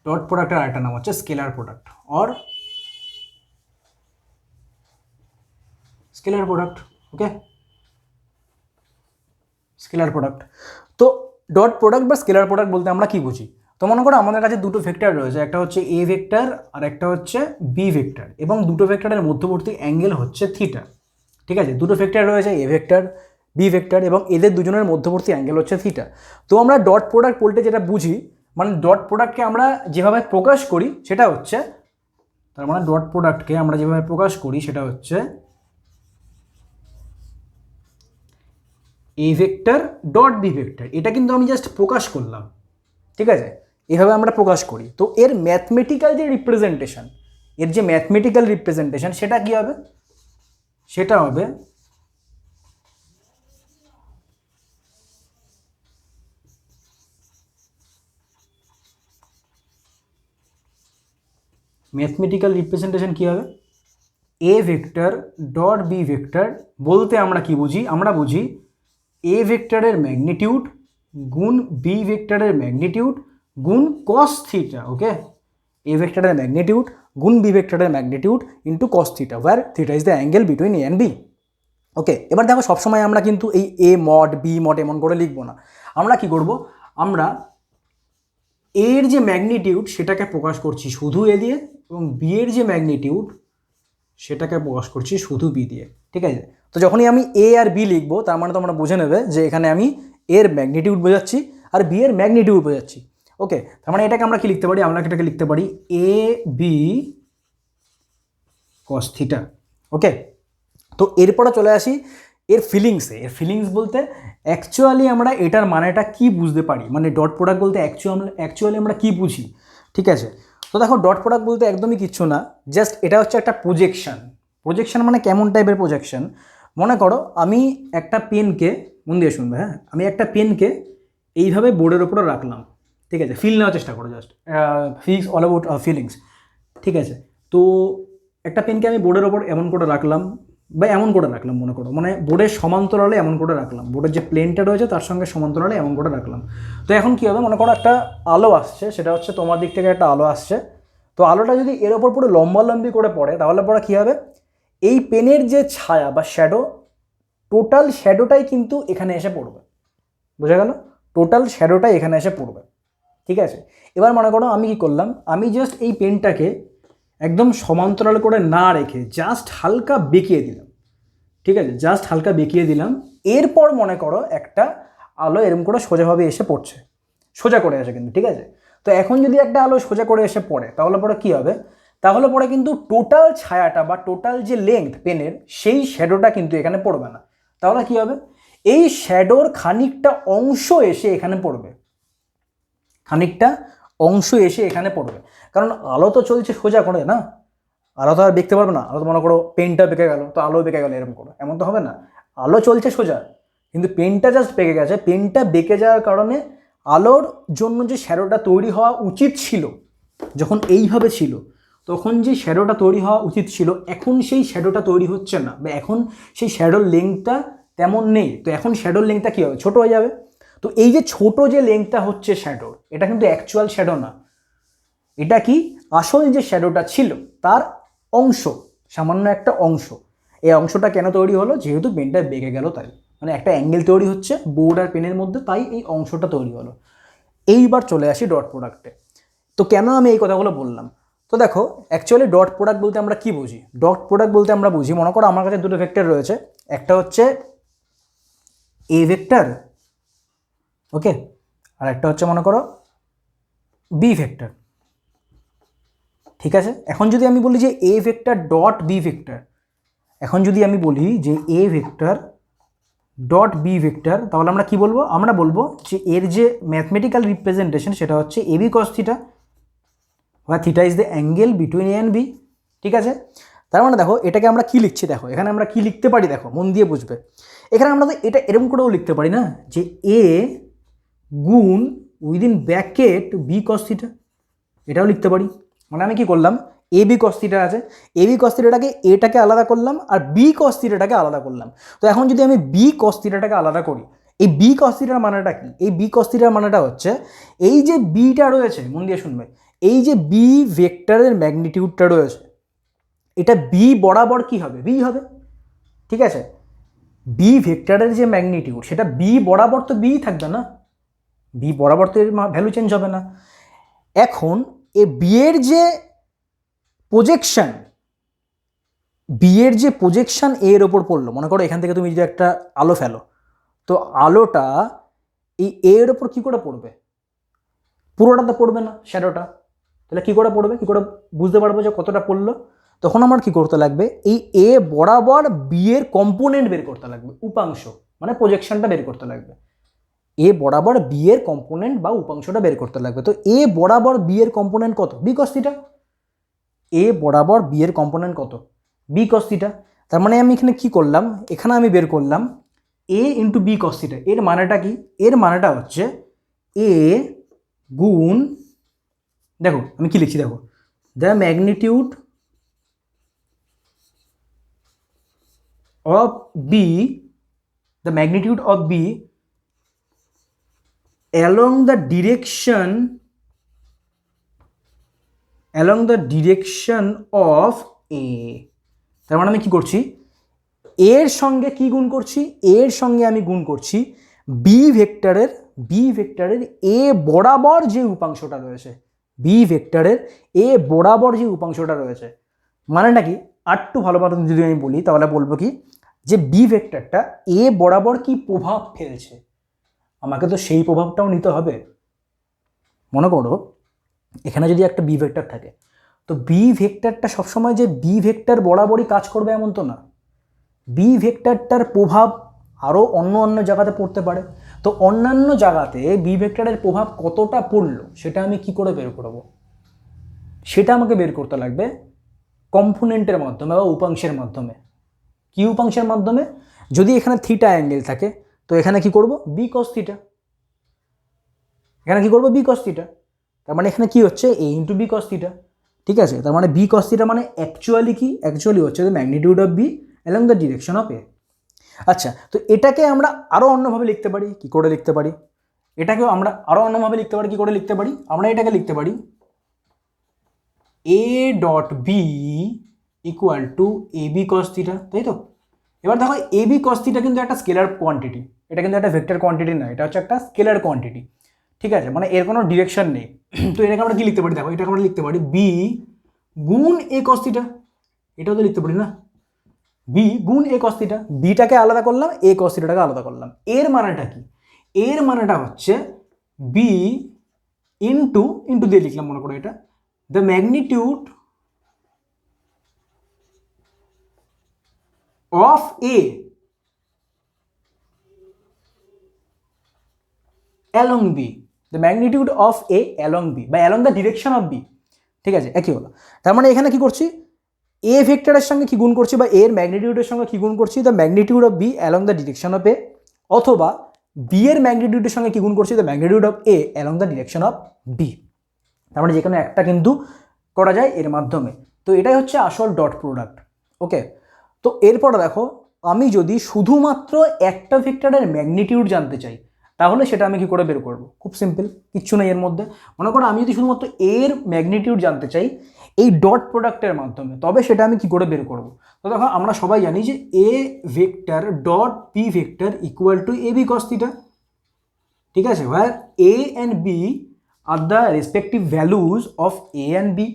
A: ডট প্রোডাক্টের আরেকটা নাম হচ্ছে scalar product or scalar product. Okay, scalar product. তো ডট প্রোডাক্ট বা স্কেলার প্রোডাক্ট বলতে আমরা কি বুঝি, তো মনে করো আমাদের কাছে দুটো ভেক্টর রয়েছে, একটা হচ্ছে এ ভেক্টর আর একটা হচ্ছে বি ভেক্টর, এবং দুটো ভেক্টরের মধ্যবর্তী অ্যাঙ্গেল হচ্ছে থিটা। ঠিক আছে, দুটো ভেক্টর রয়েছে এ ভেক্টর বি ভেক্টর, এবং এদের দুজনের মধ্যবর্তী অ্যাঙ্গেল হচ্ছে থিটা। তো আমরা ডট প্রোডাক্ট বলতে যেটা বুঝি, মানে ডট প্রোডাক্টকে আমরা যেভাবে প্রকাশ করি সেটা হচ্ছে, তার মানে ডট প্রোডাক্টকে আমরা যেভাবে প্রকাশ করি সেটা হচ্ছে A vector dot B vector. এটা কিন্তু আমি জাস্ট প্রকাশ করলাম, ঠিক আছে, এভাবে আমরা প্রকাশ করি। তো এর ম্যাথমেটিক্যাল যে রিপ্রেজেন্টেশন, সেটা কি হবে, সেটা হবে ম্যাথমেটিক্যাল রিপ্রেজেন্টেশন কি হবে, A vector dot B vector বলতে আমরা কি বুঝি, আমরা বুঝি এ ভেক্টরের ম্যাগনিটিউড গুণ বি ভেক্টরের ম্যাগনিটিউড গুণ কস থিটা। ওকে, এ ভেক্টরের ম্যাগনিটিউড গুণ বি ভেক্টরের magnitude into cos theta, where theta is the angle between A and B. Okay, এবার দেখো সবসময় আমরা কিন্তু এই এ মড বি মড এমন করে লিখবো না। আমরা কি করব, আমরা এর যে ম্যাগনিটিউড সেটাকে প্রকাশ করছি শুধু এ দিয়ে, এবং বি এর যে ম্যাগনিটিউড সেটাকে প্রকাশ করছি শুধু বি দিয়ে। ঠিক আছে, তো যখনই আমি এ আর বি লিখবো তার মানে তোমরা বুঝে নেবে যে এখানে আমি এর ম্যাগনিটিউড বোঝাচ্ছি আর বি এর ম্যাগনিটিউড বোঝাচ্ছি। ওকে, তার মানে এটাকে আমরা কি লিখতে পারি, আমরা এটাকে লিখতে পারি এ বি কস থিটা। ওকে, তো এরপরে চলে আসি এর ফিলিংসে। এর ফিলিংস বলতে অ্যাকচুয়ালি আমরা এটার মানেটা কি বুঝতে পারি, মানে ডট প্রোডাক্ট বলতে অ্যাকচুয়ালি আমরা কি বুঝি। ঠিক আছে, তো দেখো ডট প্রোডাক্ট বলতে একদমই কিচ্ছু না, জাস্ট এটা হচ্ছে একটা প্রজেকশন। প্রজেকশন মানে কেমন টাইপের প্রজেকশন, মনে করো আমি একটা পেনকে, মন দিয়ে শুনবে হ্যাঁ, আমি একটা পেনকে এইভাবে বোর্ডের ওপরে রাখলাম। ঠিক আছে, ফিল নেওয়ার চেষ্টা করো, just feelings all about feelings. ঠিক আছে, তো একটা পেনকে আমি বোর্ডের ওপর এমন করে রাখলাম বা এমন করে রাখলাম, মনে করো মানে বোর্ডের সমান্তরালে এমন করে রাখলাম, বোর্ডের যে প্লেনটা রয়েছে তার সঙ্গে সমান্তরালে এমন করে রাখলাম। তো এখন কী হবে, মনে করো একটা আলো আসছে, সেটা হচ্ছে তোমার দিক থেকে একটা আলো আসছে, তো আলোটা যদি এর ওপর পুরো লম্বালম্বি করে পড়ে তাহলে পরে কী হবে, এই পেনের যে ছায়া বা শ্যাডো, টোটাল শ্যাডোটাই কিন্তু এখানে এসে পড়বে। বোঝা গেল, টোটাল শ্যাডোটাই এখানে এসে পড়বে। ঠিক আছে, এবার মনে করো আমি কি করলাম, আমি জাস্ট এই পেনটাকে একদম সমান্তরাল করে না রেখে জাস্ট হালকা বেঁকিয়ে দিলাম। ঠিক আছে, জাস্ট হালকা বেঁকিয়ে দিলাম, এরপর মনে করো একটা আলো এরকম করে সোজাভাবে এসে পড়ছে, সোজা করে আসে কিন্তু। ঠিক আছে, তো এখন যদি একটা আলো সোজা করে এসে পড়ে তাহলে পরে কী হবে, তাহলে পরে কিন্তু টোটাল ছায়াটা বা টোটাল যে লেংথ পেনের সেই শ্যাডোটা কিন্তু এখানে পড়বে না। তাহলে কী হবে, এই শ্যাডোর খানিকটা অংশ এসে এখানে পড়বে, খানিকটা অংশ এসে এখানে পড়বে, কারণ আলো তো চলছে সোজা করে না, আলো তো আর দেখতে পারবে না। আলো তো মনে করো পেনটা বেঁকে গেল তো আলো বেঁকে গেল এরকম করো, এমন তো হবে না। আলো চলছে সোজা কিন্তু পেনটা জাস্ট বেঁকে গেছে, পেনটা বেঁকে যাওয়ার কারণে আলোর জন্য যে শ্যাডোটা তৈরি হওয়া উচিত ছিল, যখন এইভাবে ছিল তখন যে শ্যাডোটা তৈরি হওয়া উচিত ছিল, এখন সেই শ্যাডোটা তৈরি হচ্ছে না, বা এখন সেই শ্যাডোর লেংথটা তেমন নেই। তো এখন শ্যাডোর লেংথটা কী হবে, ছোটো হয়ে যাবে। তো এই যে ছোট যে লেংথটা হচ্ছে শ্যাডোর, এটা কিন্তু অ্যাকচুয়াল শ্যাডো না, এটা কি আসল যে শ্যাডোটা ছিল তার অংশ, সামান্য একটা অংশ। এই অংশটা কেন তৈরি হলো, যেহেতু পেনটা বেঁকে গেল তাই, মানে একটা অ্যাঙ্গেল তৈরি হচ্ছে বোর্ড আর পেনের মধ্যে, তাই এই অংশটা তৈরি হলো। এইবার চলে আসি ডট প্রোডাক্টে। তো কেন আমি এই কথাগুলো বললাম, তো দেখো অ্যাকচুয়ালি ডট প্রোডাক্ট বলতে আমরা কি বুঝি, ডট প্রোডাক্ট বলতে আমরা বুঝি, মনে করো আমার কাছে দুটো ভেক্টর রয়েছে, একটা হচ্ছে এ ভেক্টর, ওকে, আর একটা হচ্ছে মনে করো বি ভেক্টর। ঠিক আছে, এখন যদি আমি বলি যে A vector dot B vector, এখন যদি আমি বলি যে A vector dot B vector, তাহলে আমরা কি বলবো, আমরা বলবো যে এর যে ম্যাথমেটিক্যাল রিপ্রেজেন্টেশন সেটা হচ্ছে এ বি কস থিটা, বা theta is the angle between A and B. ঠিক আছে, তার মানে দেখো এটাকে আমরা কি লিখছি, দেখো এখানে আমরা কি লিখতে পারি, দেখো মন দিয়ে বুঝবে। এখানে আমরা তো এটা এরকম করেও লিখতে পারি না, যে এ গুণ within bracket B cos theta, এটাও লিখতে পারি। মানে আমি কি করলাম, এ বি কস থিটা আছে, এ বি কস থিটাটাকে এটাকে আলাদা করলাম আর বি কস থিটাটাকে আলাদা করলাম। তো এখন যদি আমি বি কস থিটাটাকে আলাদা করি, এই বি কস থিটার মানেটা কি, এই বি কস থিটার মানেটা হচ্ছে এই যে বিটা রয়েছে, মন দিয়ে শুনবে, এই যে বি ভেক্টরের ম্যাগনিটিউডটা রয়েছে, এটা বি বরাবর কি হবে, বি হবে। ঠিক আছে, বি ভেক্টরের যে ম্যাগনিটিউড সেটা বি বরাবর তো বি থাকবে না, বি বরাবর তো এর ভ্যালু চেঞ্জ হবে না। এখন এ বি এর যে প্রজেকশন, বি এর যে প্রজেকশন এর ওপর পড়লো, মনে করো এখান থেকে তুমি যদি একটা আলো ফেলো, তো আলোটা এই এর ওপর কী করে পড়বে, পুরোটা তো পড়বে না শ্যাডোটা, তাহলে কী করে পড়বে, কী করে বুঝতে পারবো যে কতটা পড়লো, তখন আমার কি করতে লাগবে, এই এ বরাবর বি এর কম্পোনেন্ট বের করতে লাগবে, উপাংশ মানে প্রজেকশনটা বের করতে লাগবে, এ বরাবর বি এর কম্পোনেন্ট বা উপাংশটা বের করতে লাগবে। তো এ বরাবর বি এর কম্পোনেন্ট কত, বি কস থিটা, এ বরাবর বি এর কম্পোনেন্ট কত, বি কস থিটা। তার মানে আমি এখানে কি করলাম, এখানে আমি বের করলাম এ ইন্টু বি কস থিটা। এর মানেটা কি, এর মানেটা হচ্ছে এ গুণ, দেখো আমি কি লিখছি, দেখো the magnitude of B, the magnitude of B along the direction along the direction of A. তার মানে আমি কি করছি, এর সঙ্গে কি গুণ করছি, এর সঙ্গে আমি গুণ করছি বি ভেক্টরের এ বরাবর যে উপাংশটা রয়েছে, বি ভেক্টরের এ বরাবর যে উপাংশটা রয়েছে। মানেটা কি, আরটু ভালো মতন যদি আমি বলি তাহলে বলবো কি, যে বি ভেক্টরটা এ বরাবর কি প্রভাব ফেলছে, আমাকে তো সেই প্রভাবটাও নিতে হবে। মনে করো এখানে যদি একটা বি ভেক্টর থাকে, তো বি ভেক্টরটা সবসময় যে বি ভেক্টর বরাবরই কাজ করবে এমন তো না, বি ভেক্টরটার প্রভাব আরও অন্য জায়গাতে পড়তে পারে। তো অন্যান্য জায়গাতে বি ভেক্টরের প্রভাব কতটা পড়লো সেটা আমি কি করে বের করব, সেটা আমাকে বের করতে লাগবে কম্পোনেন্টের মাধ্যমে বা উপাংশের মাধ্যমে। কি উপাংশের মাধ্যমে, যদি এখানে থিটা অ্যাঙ্গেল থাকে তো এখানে কি করব, বি কস থিটা, এখানে কি করব বি কস থিটা। তার মানে এখানে কি হচ্ছে, A into B cos theta. ঠিক আছে, তার মানে বি কস থিটা মানে অ্যাকচুয়ালি কি, অ্যাকচুয়ালি হচ্ছে the magnitude of B along the direction of A. আচ্ছা, তো এটাকে আমরা আরও অন্যভাবে লিখতে পারি, কি করে লিখতে পারি, এটাকেও আমরা আরও অন্যভাবে লিখতে পারি, কি করে লিখতে পারি, আমরা এটাকে লিখতে পারি A dot B equal to A B cos theta, তাই তো। এবার দেখো এ বি কস থিটা কিন্তু একটা স্কেলার কোয়ান্টিটি, এটা কিন্তু একটা ভেক্টর কোয়ান্টিটি না, এটা হচ্ছে একটা স্কেলার কোয়ান্টিটি। ঠিক আছে, মানে এর কোনো ডিরেকশন নেই। তো এটাকে আমরা কি লিখতে পারি, দেখো এটাকে আমরা লিখতে পারি বি গুণ এ কস থিটা, এটাও তো লিখতে পারি না, বি গুণ এ কস থিটা, বিটাকে আলাদা করলাম, এ কস থিটাটাকে আলাদা করলাম। এর মানেটা কি, এর মানেটা হচ্ছে বি ইন্টু ইন্টু দিয়ে লিখলাম, মনে করো এটা the magnitude of A along B, the magnitude of A along B বা along the direction of B. ঠিক আছে, একই হলো। তার মানে এখানে কি করছি, এ ভেক্টরের সঙ্গে কি গুণ করছি বা এর ম্যাগনিটিউডের সঙ্গে কি গুণ করছি, the magnitude of B along the direction of A, অথবা বি এর ম্যাগনিটিউডের সঙ্গে কি গুণ করছি, the magnitude of A along the direction of B. তার মানে যে কোনো একটা কিন্তু করা যায় এর মাধ্যমে। তো এটাই হচ্ছে আসল ডট প্রোডাক্ট। ওকে, তো এরপরে দেখো আমি যদি শুধুমাত্র একটা ভেক্টরের ম্যাগনিটিউড জানতে চাই তাহলে সেটা আমি কি করে বের করব, খুব সিম্পল, কিচ্ছু নেই এর মধ্যে। মনে করো আমি যদি শুধুমাত্র এর ম্যাগনিটিউড জানতে চাই এই ডট প্রোডাক্টের মাধ্যমে, তবে সেটা আমি কি করে বের করব। তো দেখো আমরা সবাই জানি যে A vector dot B vector equal to A B cos theta. ঠিক আছে, where A and B are the respective values of A and B,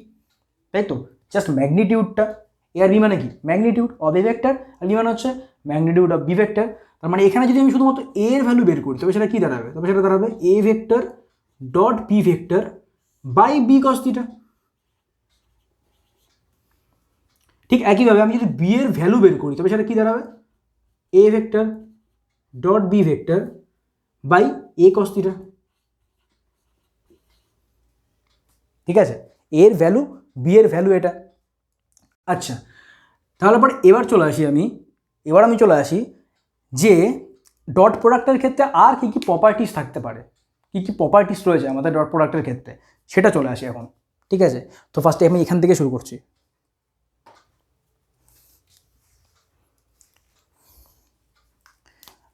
A: তাই তো। জাস্ট ম্যাগনিটিউডটা, এ আর বি মানে কি, ম্যাগনিটিউড অফ এ ভেক্টর, আর বি মানে হচ্ছে ম্যাগনিটিউড অফ বি ভেক্টর। তার মানে এখানে যদি আমি শুধুমাত্র এ এর ভ্যালু বের করি তবে সেটা কি দাঁড়াবে, তবে সেটা দাঁড়াবে A vector dot B vector by B cos theta. ঠিক একইভাবে আমি যদি বি এর ভ্যালু বের করি তবে সেটা কি দাঁড়াবে, A vector dot B vector by A cos theta. ঠিক আছে, এর ভ্যালু বি এর ভ্যালু এটা। আচ্ছা, তাহলে পরে এবার আমি চলে আসি যে ডট প্রোডাক্টের ক্ষেত্রে আর কি কি প্রপার্টিস থাকতে পারে, কি কি প্রপার্টিস রয়েছে আমাদের ডট প্রোডাক্টের ক্ষেত্রে, সেটা চলে আসি এখন। ঠিক আছে, তো ফার্স্টে আমি এখান থেকে শুরু করছি।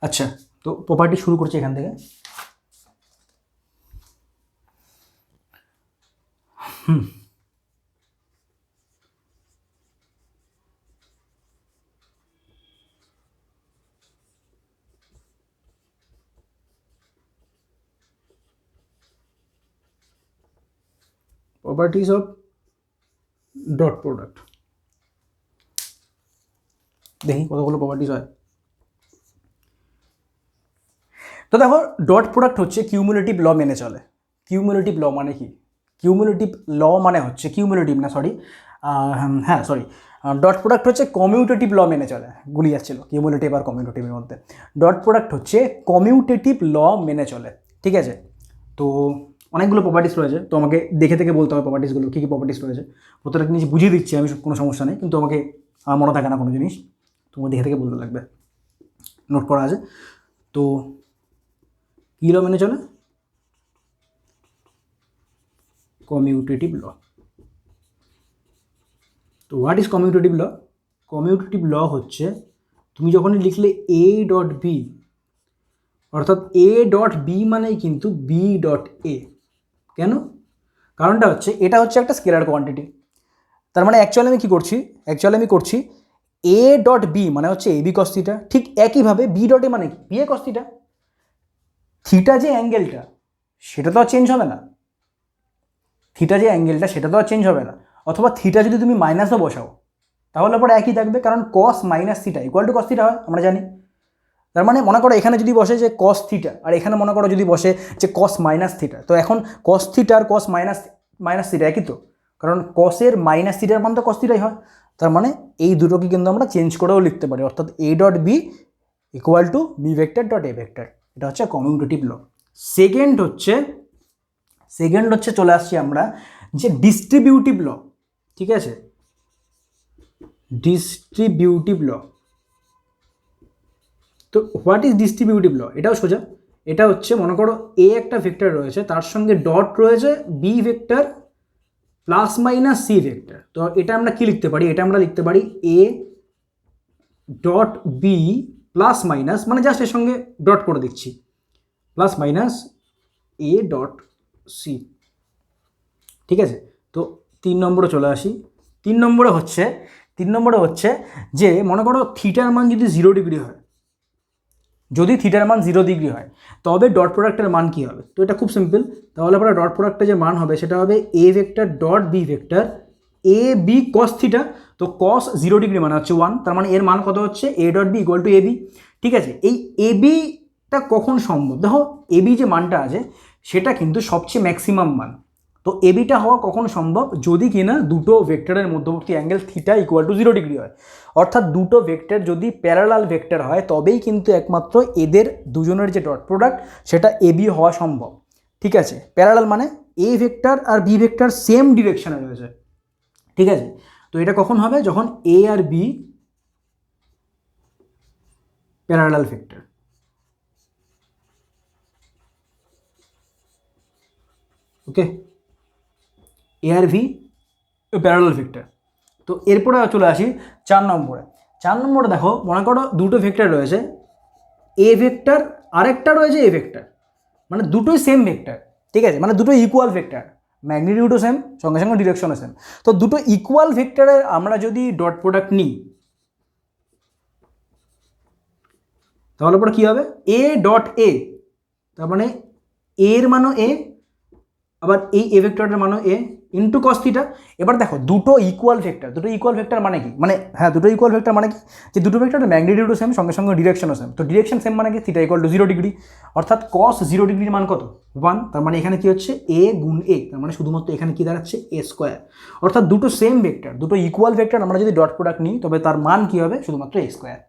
A: আচ্ছা, তো প্রপার্টি শুরু করছি এখান থেকে। প্রপার্টিজ অফ ডট প্রোডাক্ট, দেখি কতগুলো প্রপার্টিজ হয়। তো দেখো ডট প্রোডাক্ট হচ্ছে কিউমুলেটিভ ল মেনে চলে। কিউমুলেটিভ ল মানে কি, কিউমুলেটিভ ল মানে হচ্ছে কিউমুলেটিভ না সরি, হ্যাঁ সরি, ডট প্রোডাক্ট হচ্ছে কমিউটেটিভ ল মেনে চলে, গুলি যাচ্ছিল কিউমুলেটিভ আর কমিউটেটিভের মধ্যে। ডট প্রোডাক্ট হচ্ছে কমিউটেটিভ ল মেনে চলে। ঠিক আছে, তো অনেকগুলো প্রপার্টিস রয়েছে, তো আমাকে দেখে থেকে বলতে হবে প্রপার্টিসগুলো কী কী প্রপার্টিস রয়েছে। প্রত্যেকটা জিনিস বুঝিয়ে দিচ্ছি আমি, কোনো সমস্যা নেই, কিন্তু আমাকে আমার মনে থাকে না কোনো জিনিস, তোমাকে দেখে থেকে বলতে লাগবে, নোট করা আছে। তো কী ল মেনে চলে, কমিউটেটিভ ল। তো what is commutative law, commutative law হচ্ছে তুমি যখনই লিখলে এ ডট বি, অর্থাৎ এ ডট বি মানেই কিন্তু বি ডট এ। কেন, কারণটা হচ্ছে এটা হচ্ছে একটা স্কেলার কোয়ান্টিটি। তার মানে অ্যাকচুয়ালি আমি করছি এ ডট বি মানে হচ্ছে এ বি কস থিটা, ঠিক একইভাবে বি ডট এ মানে কি B A cos theta. Theta যে অ্যাঙ্গেলটা সেটা তো আর চেঞ্জ হবে না, অথবা থিটা যদি তুমি মাইনাসও বসাও তাহলে পরে একই থাকবে, কারণ cos minus theta equal to cos theta হয়, আমরা জানি। তার মানে মনে করো এখানে যদি বসে যে কস থিটা, আর এখানে মনে করো যদি বসে যে কস মাইনাস থিটা, তো এখন কস থিটা আর কস মাইনাস থিটা একই তো, কারণ কসের মাইনাস থিটার মান তো কস থিটাই হয়। তার মানে এই দুটোকে কিন্তু আমরা চেঞ্জ করেও লিখতে পারি, অর্থাৎ A dot B equal to B vector dot A vector. এটা হচ্ছে কমিউটেটিভ ল। সেকেন্ড হচ্ছে চলে আসছি আমরা যে ডিস্ট্রিবিউটিভ ল, ঠিক আছে, ডিস্ট্রিবিউটিভ ল। তো হোয়াট ইজ ডিস্ট্রিবিউটিভ ল? এটাও সোজা, এটা হচ্ছে মনে করো এ একটা ভেক্টর রয়েছে, তার সঙ্গে ডট রয়েছে B vector plus minus C vector. তো এটা আমরা কি লিখতে পারি? এটা আমরা লিখতে পারি A dot B plus minus, মানে জাস্ট এর সঙ্গে ডট করে দিচ্ছি, plus minus A dot C, ঠিক আছে। তো 3 নম্বরে চলে আসি। 3 নম্বরে হচ্ছে যে মনে করো থিটার মান যদি 0 ডিগ্রি হয়, তবে ডট প্রোডাক্টের মান কি হবে? তো এটা খুব সিম্পল, তাহলে পরে ডট প্রোডাক্টের যে মান হবে সেটা হবে A vector dot B vector A B cos theta. তো কস 0 ডিগ্রি মানে হচ্ছে 1, তার মানে এর মান কত হচ্ছে A dot B equal to A B, ঠিক আছে। এই এ বিটা কখন সম্ভব? দেখো এ বি যে মানটা আছে সেটা কিন্তু সবচেয়ে ম্যাক্সিমাম মান। তো এ বিটা হওয়া কখন সম্ভব? যদি কিনা দুটো ভেক্টরের মধ্যবর্তী angle theta equal two 0 degree হয়, অর্থাৎ দুটো ভেক্টর যদি প্যারালাল ভেক্টর হয় তবেই কিন্তু একমাত্র এদের দুজনের যে ডট প্রোডাক্ট সেটা এ বি হওয়া সম্ভব, ঠিক আছে। প্যারালাল মানে এ ভেক্টর আর বি ভেক্টর সেম ডিরেকশনে রয়েছে, ঠিক আছে। তো এটা কখন হবে? যখন এ আর B parallel vector, okay, A আর ভি প্যারালাল ভেক্টর। তো এরপরে চলে আসি 4 নম্বরে। দেখো মনে করো দুটো ভেক্টর রয়েছে, এ ভেক্টর আরেকটা রয়েছে এ ভেক্টর, মানে দুটোই সেম ভেক্টর, ঠিক আছে, মানে দুটো ইকুয়াল ভেক্টর, ম্যাগনিটিউডও সেম, সঙ্গে সঙ্গে ডিরেকশনও সেম। তো দুটো ইকুয়াল ভেক্টরের আমরা যদি ডট প্রোডাক্ট নিই তাহলে পরে কী হবে? এ ডট এ, তার মানে এর মানও এ, আবার এই এ ভেক্টরের মানও এ ইন্টু কস থিটা। এবার দেখো দুটো ইকুয়াল ভেক্টর মানে কি? মানে হ্যাঁ, দুটো ইকুয়াল ভেক্টর মানে কি? যে দুটো ভেক্টরের ম্যাগনিটিউডও সেম, সঙ্গে সঙ্গে ডিরেকশনও সেম। তো ডিরেকশন সেম মানে কি? থিটা ইকুয়াল টু 0 ডিগ্রি, অর্থাৎ কস 0 ডিগ্রির মান কত? 1। তার মানে এখানে কি হচ্ছে এ গুণ এ, তার মানে শুধুমাত্র এখানে কি দাঁড়াচ্ছে এ স্কোয়ার। অর্থাৎ দুটো সেম ভেক্টর, দুটো ইকুয়াল ভেক্টর আমরা যদি ডট প্রোডাক্ট নিই তবে তার মান কি হবে? শুধুমাত্র এ স্কোয়ার,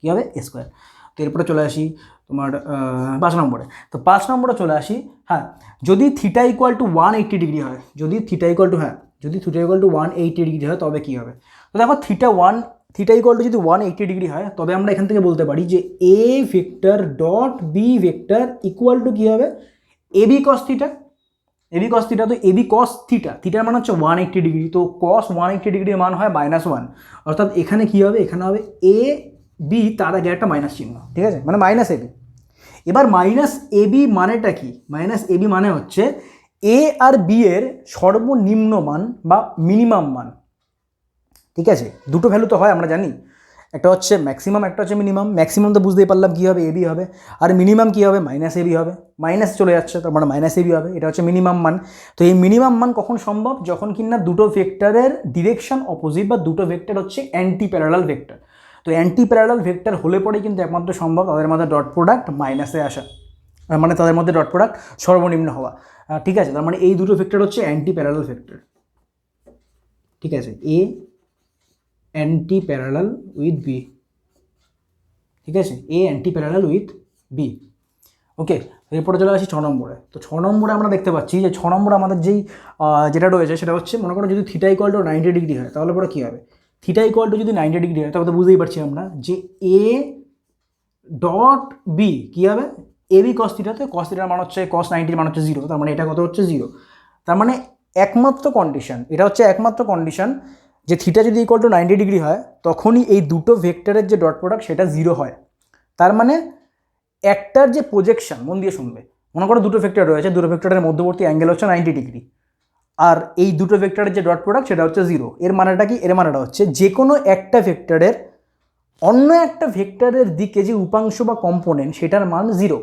A: কী হবে? এ স্কোয়ার। তো এরপরে চলে আসি তোমার 5 নম্বরে। তো 5 নম্বরে চলে আসি, হ্যাঁ, যদি থিটা ইকুয়াল টু 180 ডিগ্রি হয়, যদি থিটা ইকুয়াল টু 180 ডিগ্রি হয় তবে কী হবে? তো দেখো থিটা ইকুয়াল টু যদি 180 ডিগ্রি হয় তবে আমরা এখান থেকে বলতে পারি যে A vector dot B vector equal to কী হবে? A B cos theta. তো এ বি কস থিটার মান হচ্ছে 180 ডিগ্রি, তো কস 180 ডিগ্রির মান হয় -1, অর্থাৎ এখানে কী হবে? এখানে হবে এ বি, তার আগে একটা মাইনাস চিহ্ন, ঠিক আছে, মানে মাইনাস এবি। এবার মাইনাস এবি মানেটা কি? মাইনাস এবি মানে হচ্ছে এ আর বি এর সর্বনিম্ন মান বা মিনিমাম মান, ঠিক আছে। দুটো ভ্যালু তো হয় আমরা জানি, একটা হচ্ছে ম্যাক্সিমাম, একটা হচ্ছে মিনিমাম। ম্যাক্সিমাম তো বুঝতেই পারলাম কী হবে? এবি হবে। আর মিনিমাম কী হবে? মাইনাস এবি হবে। মাইনাস চলে যাচ্ছে, তার মানে মাইনাস এবি হবে। এটা হচ্ছে মিনিমাম মান। তো এই মিনিমাম মান কখন সম্ভব? যখন কিনা দুটো ভেক্টরের ডিরেকশন অপোজিট বা দুটো ভেক্টর হচ্ছে অ্যান্টি প্যারালাল ভেক্টর। তো অ্যান্টি প্যারালাল ভেক্টর হলে পরেই কিন্তু একমাত্র সম্ভব তাদের মধ্যে ডট প্রোডাক্ট মাইনাসে আসা, মানে তাদের মধ্যে ডট প্রোডাক্ট সর্বনিম্ন হওয়া, ঠিক আছে। তার মানে এই দুটো ভেক্টর হচ্ছে অ্যান্টি প্যারালাল ভেক্টর, ঠিক আছে। এ অ্যান্টি প্যারালাল উইথ বি, ঠিক আছে, এ অ্যান্টি প্যারালাল উইথ বি, ওকে। এরপরে চলে আসি 6 নম্বরে। তো 6 নম্বরে আমরা দেখতে পাচ্ছি যে 6 নম্বরে আমাদের যেটা রয়েছে সেটা হচ্ছে মনে করো যদি থিটা ইকুয়াল টু 90 ডিগ্রি হয় তাহলে পরে কী হবে? থিটা ইকুয়াল টু যদি 90 ডিগ্রি হয় তবে তো বুঝতেই পারছি আমরা যে এ ডট বি কী হবে? A B cos theta. তো কস থিটার মান হচ্ছে কস 90 মান হচ্ছে 0, তার মানে এটা কত হচ্ছে 0। তার মানে একমাত্র কন্ডিশন, এটা হচ্ছে একমাত্র কন্ডিশন যে থিটা যদি ইকুয়াল টু 90 ডিগ্রি হয় তখনই এই দুটো ভেক্টরের যে ডট প্রোডাক্ট সেটা 0 হয়। তার মানে একটার যে প্রজেকশন, মন দিয়ে শুনবে, মনে করো দুটো ভেক্টর রয়েছে, দুটো ভেক্টরের মধ্যবর্তী অ্যাঙ্গেল হচ্ছে 90 ডিগ্রি। আর এই দুটো ভেক্টরের যে ডট প্রোডাক্ট সেটা হচ্ছে 0। এর মানেটা কি? এর মানেটা হচ্ছে যে কোনো একটা ভেক্টরের অন্য একটা ভেক্টরের দিকে যে উপাংশ বা কম্পোনেন্ট সেটার মান 0।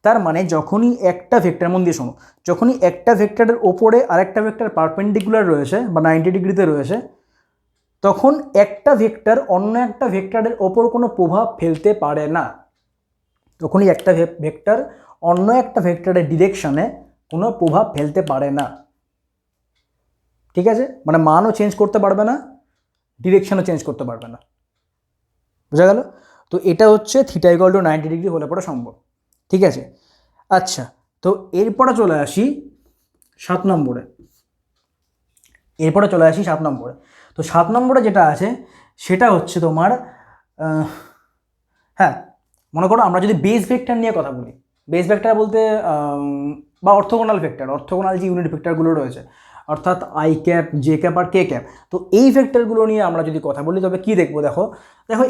A: তার মানে যখনই একটা ভেক্টর, মন দিয়ে শোনো, যখনই একটা ভেক্টরের ওপরে আরেকটা ভেক্টর পারপেন্ডিকুলার রয়েছে বা 90 ডিগ্রিতে রয়েছে, তখন একটা ভেক্টর অন্য একটা ভেক্টরের ওপর কোনো প্রভাব ফেলতে পারে না। তখনই একটা ভেক্টর অন্য একটা ভেক্টরের ডিরেকশনে কোনো প্রভাব ফেলতে পারে না। ঠিক আছে, মানে মানও চেঞ্জ করতে পারবে না, ডিরেকশনও চেঞ্জ করতে পারবে না। বোঝা গেল? তো এটা হচ্ছে থিটা ইকুয়াল টু 90 ডিগ্রি হলে পরে সম্ভব। ঠিক আছে, আচ্ছা, তো এরপরে চলে আসি 7 নম্বরে। তো 7 নম্বরে যেটা আছে সেটা হচ্ছে তোমার হ্যাঁ, মনে করো আমরা যদি বেস ভেক্টর নিয়ে কথা বলি, বেস ভেক্টর বলতে বা অর্থোগোনাল ভেক্টর, অর্থোগোনাল যে ইউনিট ভেক্টরগুলো রয়েছে, অর্থাৎ আই ক্যাপ, জে ক্যাপ আর কে ক্যাপ, তো এই ভেক্টরগুলো নিয়ে আমরা যদি কথা বলি তবে কি দেখবো? দেখো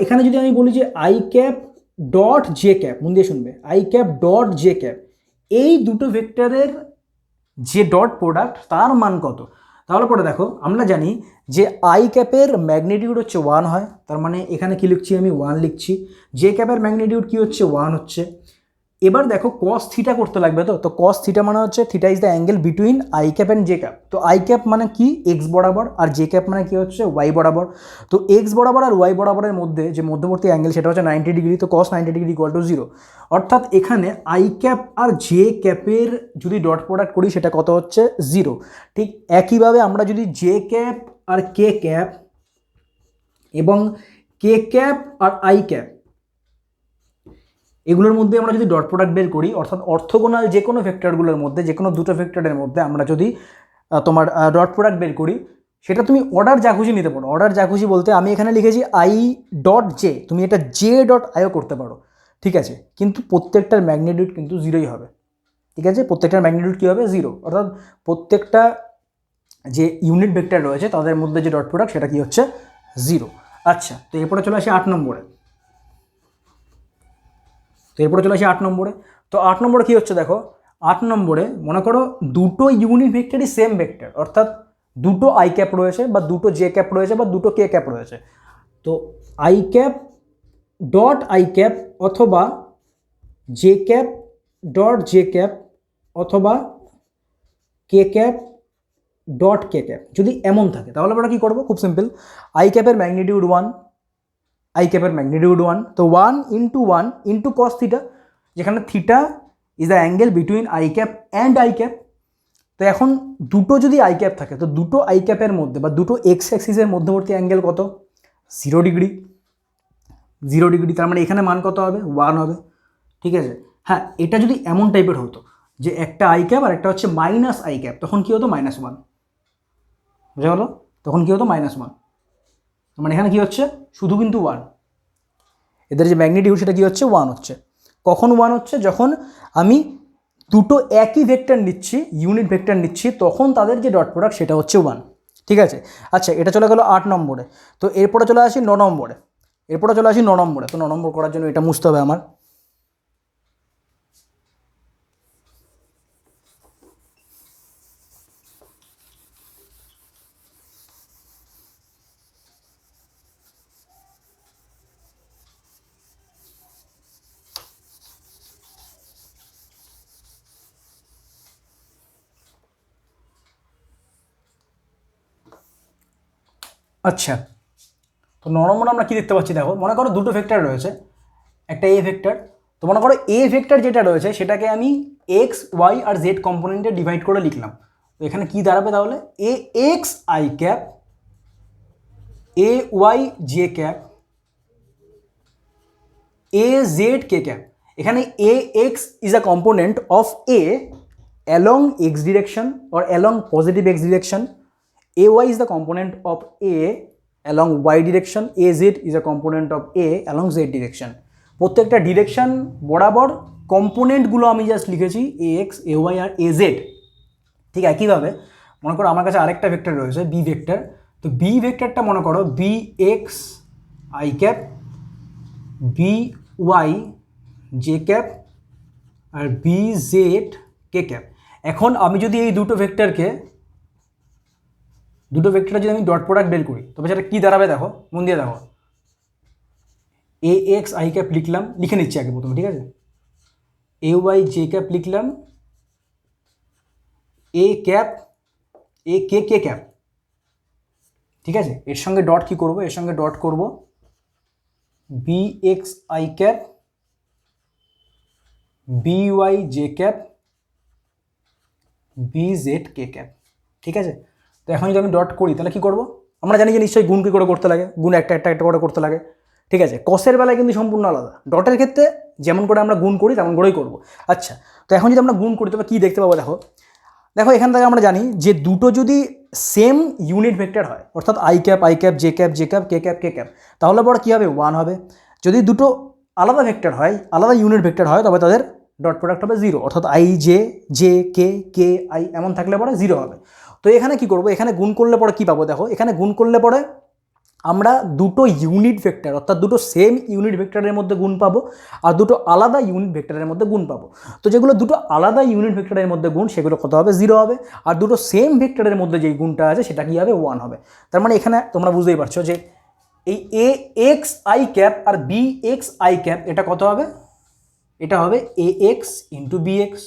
A: এখানে যদি আমি বলি যে I cap dot J cap, মন দিয়ে শুনবে, I cap dot J cap, এই দুটো ভেক্টরের যে ডট প্রোডাক্ট তার মান কত? তাহলে পরে দেখো আমরা জানি যে আই ক্যাপের ম্যাগনিটিউড হচ্ছে 1 হয়, তার মানে এখানে কি লিখছি আমি? 1 লিখছি। জে ক্যাপের ম্যাগনিটিউড কি হচ্ছে? 1 হচ্ছে। এবার দেখো কস থিটা করতে লাগবে, তো কস থিটা মানে হচ্ছে theta is the angle between I cap and J cap. তো আই ক্যাপ মানে কি? এক্স বরাবর, আর জে ক্যাপ মানে কি হচ্ছে? ওয়াই বরাবর। তো এক্স বরাবর আর ওয়াই বরাবরের মধ্যে যে মধ্যবর্তী অ্যাঙ্গেল সেটা হচ্ছে 90 ডিগ্রি। তো কস 90 ডিগ্রি ইকুয়াল টু 0। অর্থাৎ এখানে আই ক্যাপ আর জে ক্যাপের যদি ডট প্রোডাক্ট করি সেটা কত হচ্ছে? 0। ঠিক একইভাবে আমরা যদি জে ক্যাপ আর কে ক্যাপ এবং কে ক্যাপ আর আই ক্যাপ এগুলোর মধ্যে আমরা যদি ডট প্রোডাক্ট বের করি, অর্থাৎ অর্থোগোনাল যে কোনো ভেক্টরগুলোর মধ্যে, যে কোনো দুটো ভেক্টরের মধ্যে আমরা যদি তোমার ডট প্রোডাক্ট বের করি, সেটা তুমি অর্ডার যা খুশি নিতে পারো। অর্ডার যা খুশি বলতে আমি এখানে লিখেছি আই ডট জে, তুমি এটা জে ডট আইও করতে পারো। ঠিক আছে, কিন্তু প্রত্যেকটার ম্যাগনিটিউড কিন্তু 0ই হবে। ঠিক আছে, প্রত্যেকটার ম্যাগনিটিউড কী হবে? 0। অর্থাৎ প্রত্যেকটা যে ইউনিট ভেক্টর রয়েছে তাদের মধ্যে যে ডট প্রোডাক্ট সেটা কি হচ্ছে? 0। আচ্ছা, তো এরপরে চলে আসি 8 নম্বরে। তো 8 নম্বরে কী হচ্ছে দেখো, 8 নম্বরে মনে করো দুটো ইউনিট ভেক্টরই সেম ভেক্টর, অর্থাৎ দুটো আই ক্যাপ রয়েছে বা দুটো জে ক্যাপ রয়েছে বা দুটো কে ক্যাপ রয়েছে। তো I cap dot I cap অথবা J cap dot J cap অথবা K cap dot K cap যদি এমন থাকে, তাহলে আমরা কী করবো? খুব সিম্পল, আই ক্যাপের ম্যাগনিটিউড 1, আই ক্যাপের ম্যাগনিটিউড 1, তো 1 ইন্টু 1 ইন্টু কস থিটা, যেখানে theta is the angle between I cap and I cap. তো এখন দুটো যদি আই ক্যাপ থাকে, তো দুটো আই ক্যাপের মধ্যে বা দুটো এক্স অ্যাক্সিসের মধ্যবর্তী অ্যাঙ্গেল কত? 0 ডিগ্রি। 0 ডিগ্রি, তার মানে এখানে মান কত হবে? 1 হবে। ঠিক আছে, হ্যাঁ, এটা যদি এমন টাইপের হতো যে একটা আই ক্যাপ আর একটা হচ্ছে মাইনাস আই ক্যাপ, তখন কী হতো? -1। বুঝা গেল? তখন কী হতো? -1। মানে এখানে কী হচ্ছে? শুধু কিন্তু 1। এদের যে ম্যাগনিটিউড সেটা কী হচ্ছে? 1 হচ্ছে। কখন 1 হচ্ছে? যখন আমি দুটো একই ভেক্টর নিচ্ছি, ইউনিট ভেক্টর নিচ্ছি, তখন তাদের যে ডট প্রোডাক্ট সেটা হচ্ছে 1। ঠিক আছে, আচ্ছা, এটা চলে গেল 8 নম্বরে। তো এরপরে চলে আসি 9 নম্বরে। তো 9 নম্বর করার জন্য এটা মুছতে হবে আমার। আচ্ছা, তো 9 নম্বরে আমরা কী দেখতে পাচ্ছি? দেখো, মনে করো দুটো ভেক্টর রয়েছে, একটা এ ভেক্টর। তো মনে করো এ ভেক্টর যেটা রয়েছে সেটাকে আমি এক্স, ওয়াই আর জেড কম্পোনেন্টে ডিভাইড করে লিখলাম। তো এখানে কী দাঁড়াবে তাহলে? A X I cap, A Y J cap, A Z K cap. এখানে A X is a component of A along x direction or along positive x direction, ay is the component of a along y direction, az is a component of a along z direction। প্রত্যেকটা direction বরাবর কম্পোনেন্টগুলো আমি just লিখেছি ax, ay আর az। ঠিক একইভাবে মনে করো আমার কাছে আরেকটা ভেক্টর রয়েছে বি ভেক্টর। তো বি ভেক্টরটা মনে করো B X I cap, B Y J cap আর বি জেড কে ক্যাপ। এখন আমি যদি এই দুটো ভেক্টরকে দুটো ভেক্টরের যদি আমি ডট প্রোডাক্ট বের করি তবে সেটা কী দাঁড়াবে দেখো, মন দিয়ে দেখো। এ এক্স আই ক্যাপ লিখলাম, লিখে নিচ্ছি আগে প্রথমে, ঠিক আছে। এ ওয়াই জে ক্যাপ লিখলাম, A cap A K K cap, ঠিক আছে। এর সঙ্গে ডট কি করব, এর সঙ্গে ডট করব B X I cap B Y J cap B Z K cap, ঠিক আছে। তো এখন যদি আমি ডট করি তাহলে কি করব, আমরা জানি যে নিশ্চয়ই গুণ কী করে করতে লাগে, গুণ একটা একটা একটা করে করতে লাগে, ঠিক আছে। কসের বেলায় কিন্তু সম্পূর্ণ আলাদা, ডটের ক্ষেত্রে যেমন করে আমরা গুণ করি তেমন করেই করব। আচ্ছা, তো এখন যদি আমরা গুণ করি তবে কী দেখতে পাবো, দেখো দেখো এখান থেকে আমরা জানি যে দুটো যদি সেম ইউনিট ভেক্টর হয়, অর্থাৎ I cap J cap K cap, তাহলে পরে কী হবে, 1 হবে। যদি দুটো আলাদা ভেক্টর হয়, আলাদা ইউনিট ভেক্টর হয়, তবে তাদের ডট প্রোডাক্ট হবে 0, অর্থাৎ I J J K I এমন থাকলে পরে 0 হবে। তো এখানে কি করব, এখানে গুণ করলে পরে কী পাবো, দেখো এখানে গুণ করলে পরে আমরা দুটো ইউনিট ভেক্টর, অর্থাৎ দুটো সেম ইউনিট ভেক্টরের মধ্যে গুণ পাবো, আর দুটো আলাদা ইউনিট ভেক্টরের মধ্যে গুণ পাবো। তো যেগুলো দুটো আলাদা ইউনিট ভেক্টরের মধ্যে গুণ, সেগুলো কত হবে, 0 হবে। আর দুটো সেম ভেক্টরের মধ্যে যেই গুণটা আছে সেটা কি হবে, 1 হবে। তার মানে এখানে তোমরা বুঝতেই পারছো যে এই এ এক্স আই ক্যাপ আর বি এক্স আই ক্যাপ এটা কত হবে, এটা হবে A X into B X,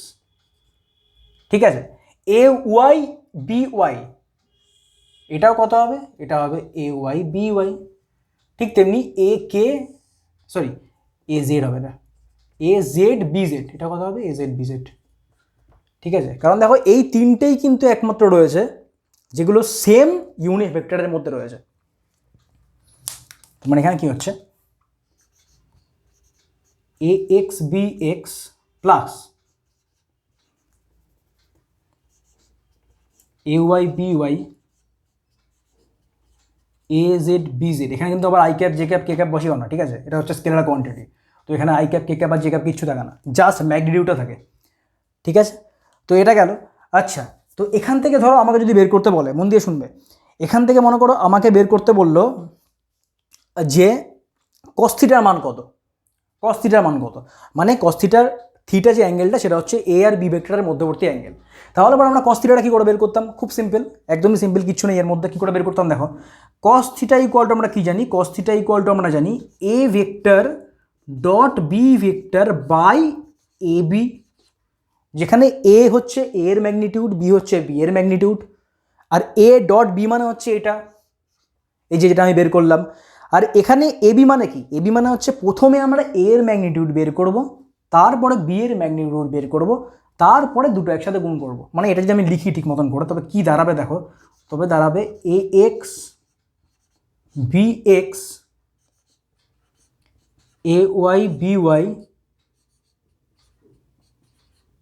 A: ঠিক আছে। এ ওয়াই বি ওয়াই এটাও কত হবে, এটা হবে এ ওয়াই বি ওয়াই। ঠিক তেমনি এ কে এ জেড হবে না, এ জেড বি জেড, এটা কত হবে, এ জেড বি জেড, ঠিক আছে। কারণ দেখো এই তিনটেই কিন্তু একমাত্র রয়েছে যেগুলো সেম ইউনিট ভেক্টরের মধ্যে রয়েছে। মানে এখানে কি হচ্ছে, A X B X plus A Y B Y A Z B Z, এখানে কিন্তু আবার I cap J cap K cap বসিও না, ঠিক আছে। এটা হচ্ছে স্কেলার কোয়ান্টিটি, তো এখানে আই ক্যাপ কে ক্যাপ আর জে ক্যাপ কিচ্ছু থাকে না, জাস্ট ম্যাগনিটিউডটা থাকে, ঠিক আছে। তো এটা গেল। আচ্ছা, তো এখান থেকে ধরো আমাকে যদি বের করতে বলে, মন দিয়ে শুনবে, এখান থেকে মনে করো আমাকে বের করতে বললো যে কস থিটার মান কত, কস থিটার মান কত, মানে কস থিটার থিটা যে অ্যাঙ্গেলটা সেটা হচ্ছে এ আর বি ভেক্টরের মধ্যবর্তী অ্যাঙ্গেল। তাহলে পর আমরা কস থিটাটা কী করে বের করতাম, খুব সিম্পল, একদমই সিম্পল, কিছু নেই এর মধ্যে। কী করে বের করতাম, দেখো কস থিটা ইকুয়াল টু আমরা কী জানি, কস থিটা ইকুয়াল টু আমরা জানি A vector dot B vector by A B, যেখানে এ হচ্ছে এ এর ম্যাগনিটিউড, বি হচ্ছে বি এর ম্যাগনিটিউড, আর এ ডট বি মানে হচ্ছে এটা, এই যে যেটা আমি বের করলাম। আর এখানে এ বি মানে কি, এ বি মানে হচ্ছে প্রথমে আমরা এ এর ম্যাগনিটিউড বের করব, তারপরে বি এর ম্যাগনিটিউড বের করব, তারপরে দুটো একসাথে গুণ করব। মানে এটা যদি আমি লিখি ঠিক মতন করে, তবে কি দাঁড়াবে দেখো, তবে দাঁড়াবে A X B X A Y B Y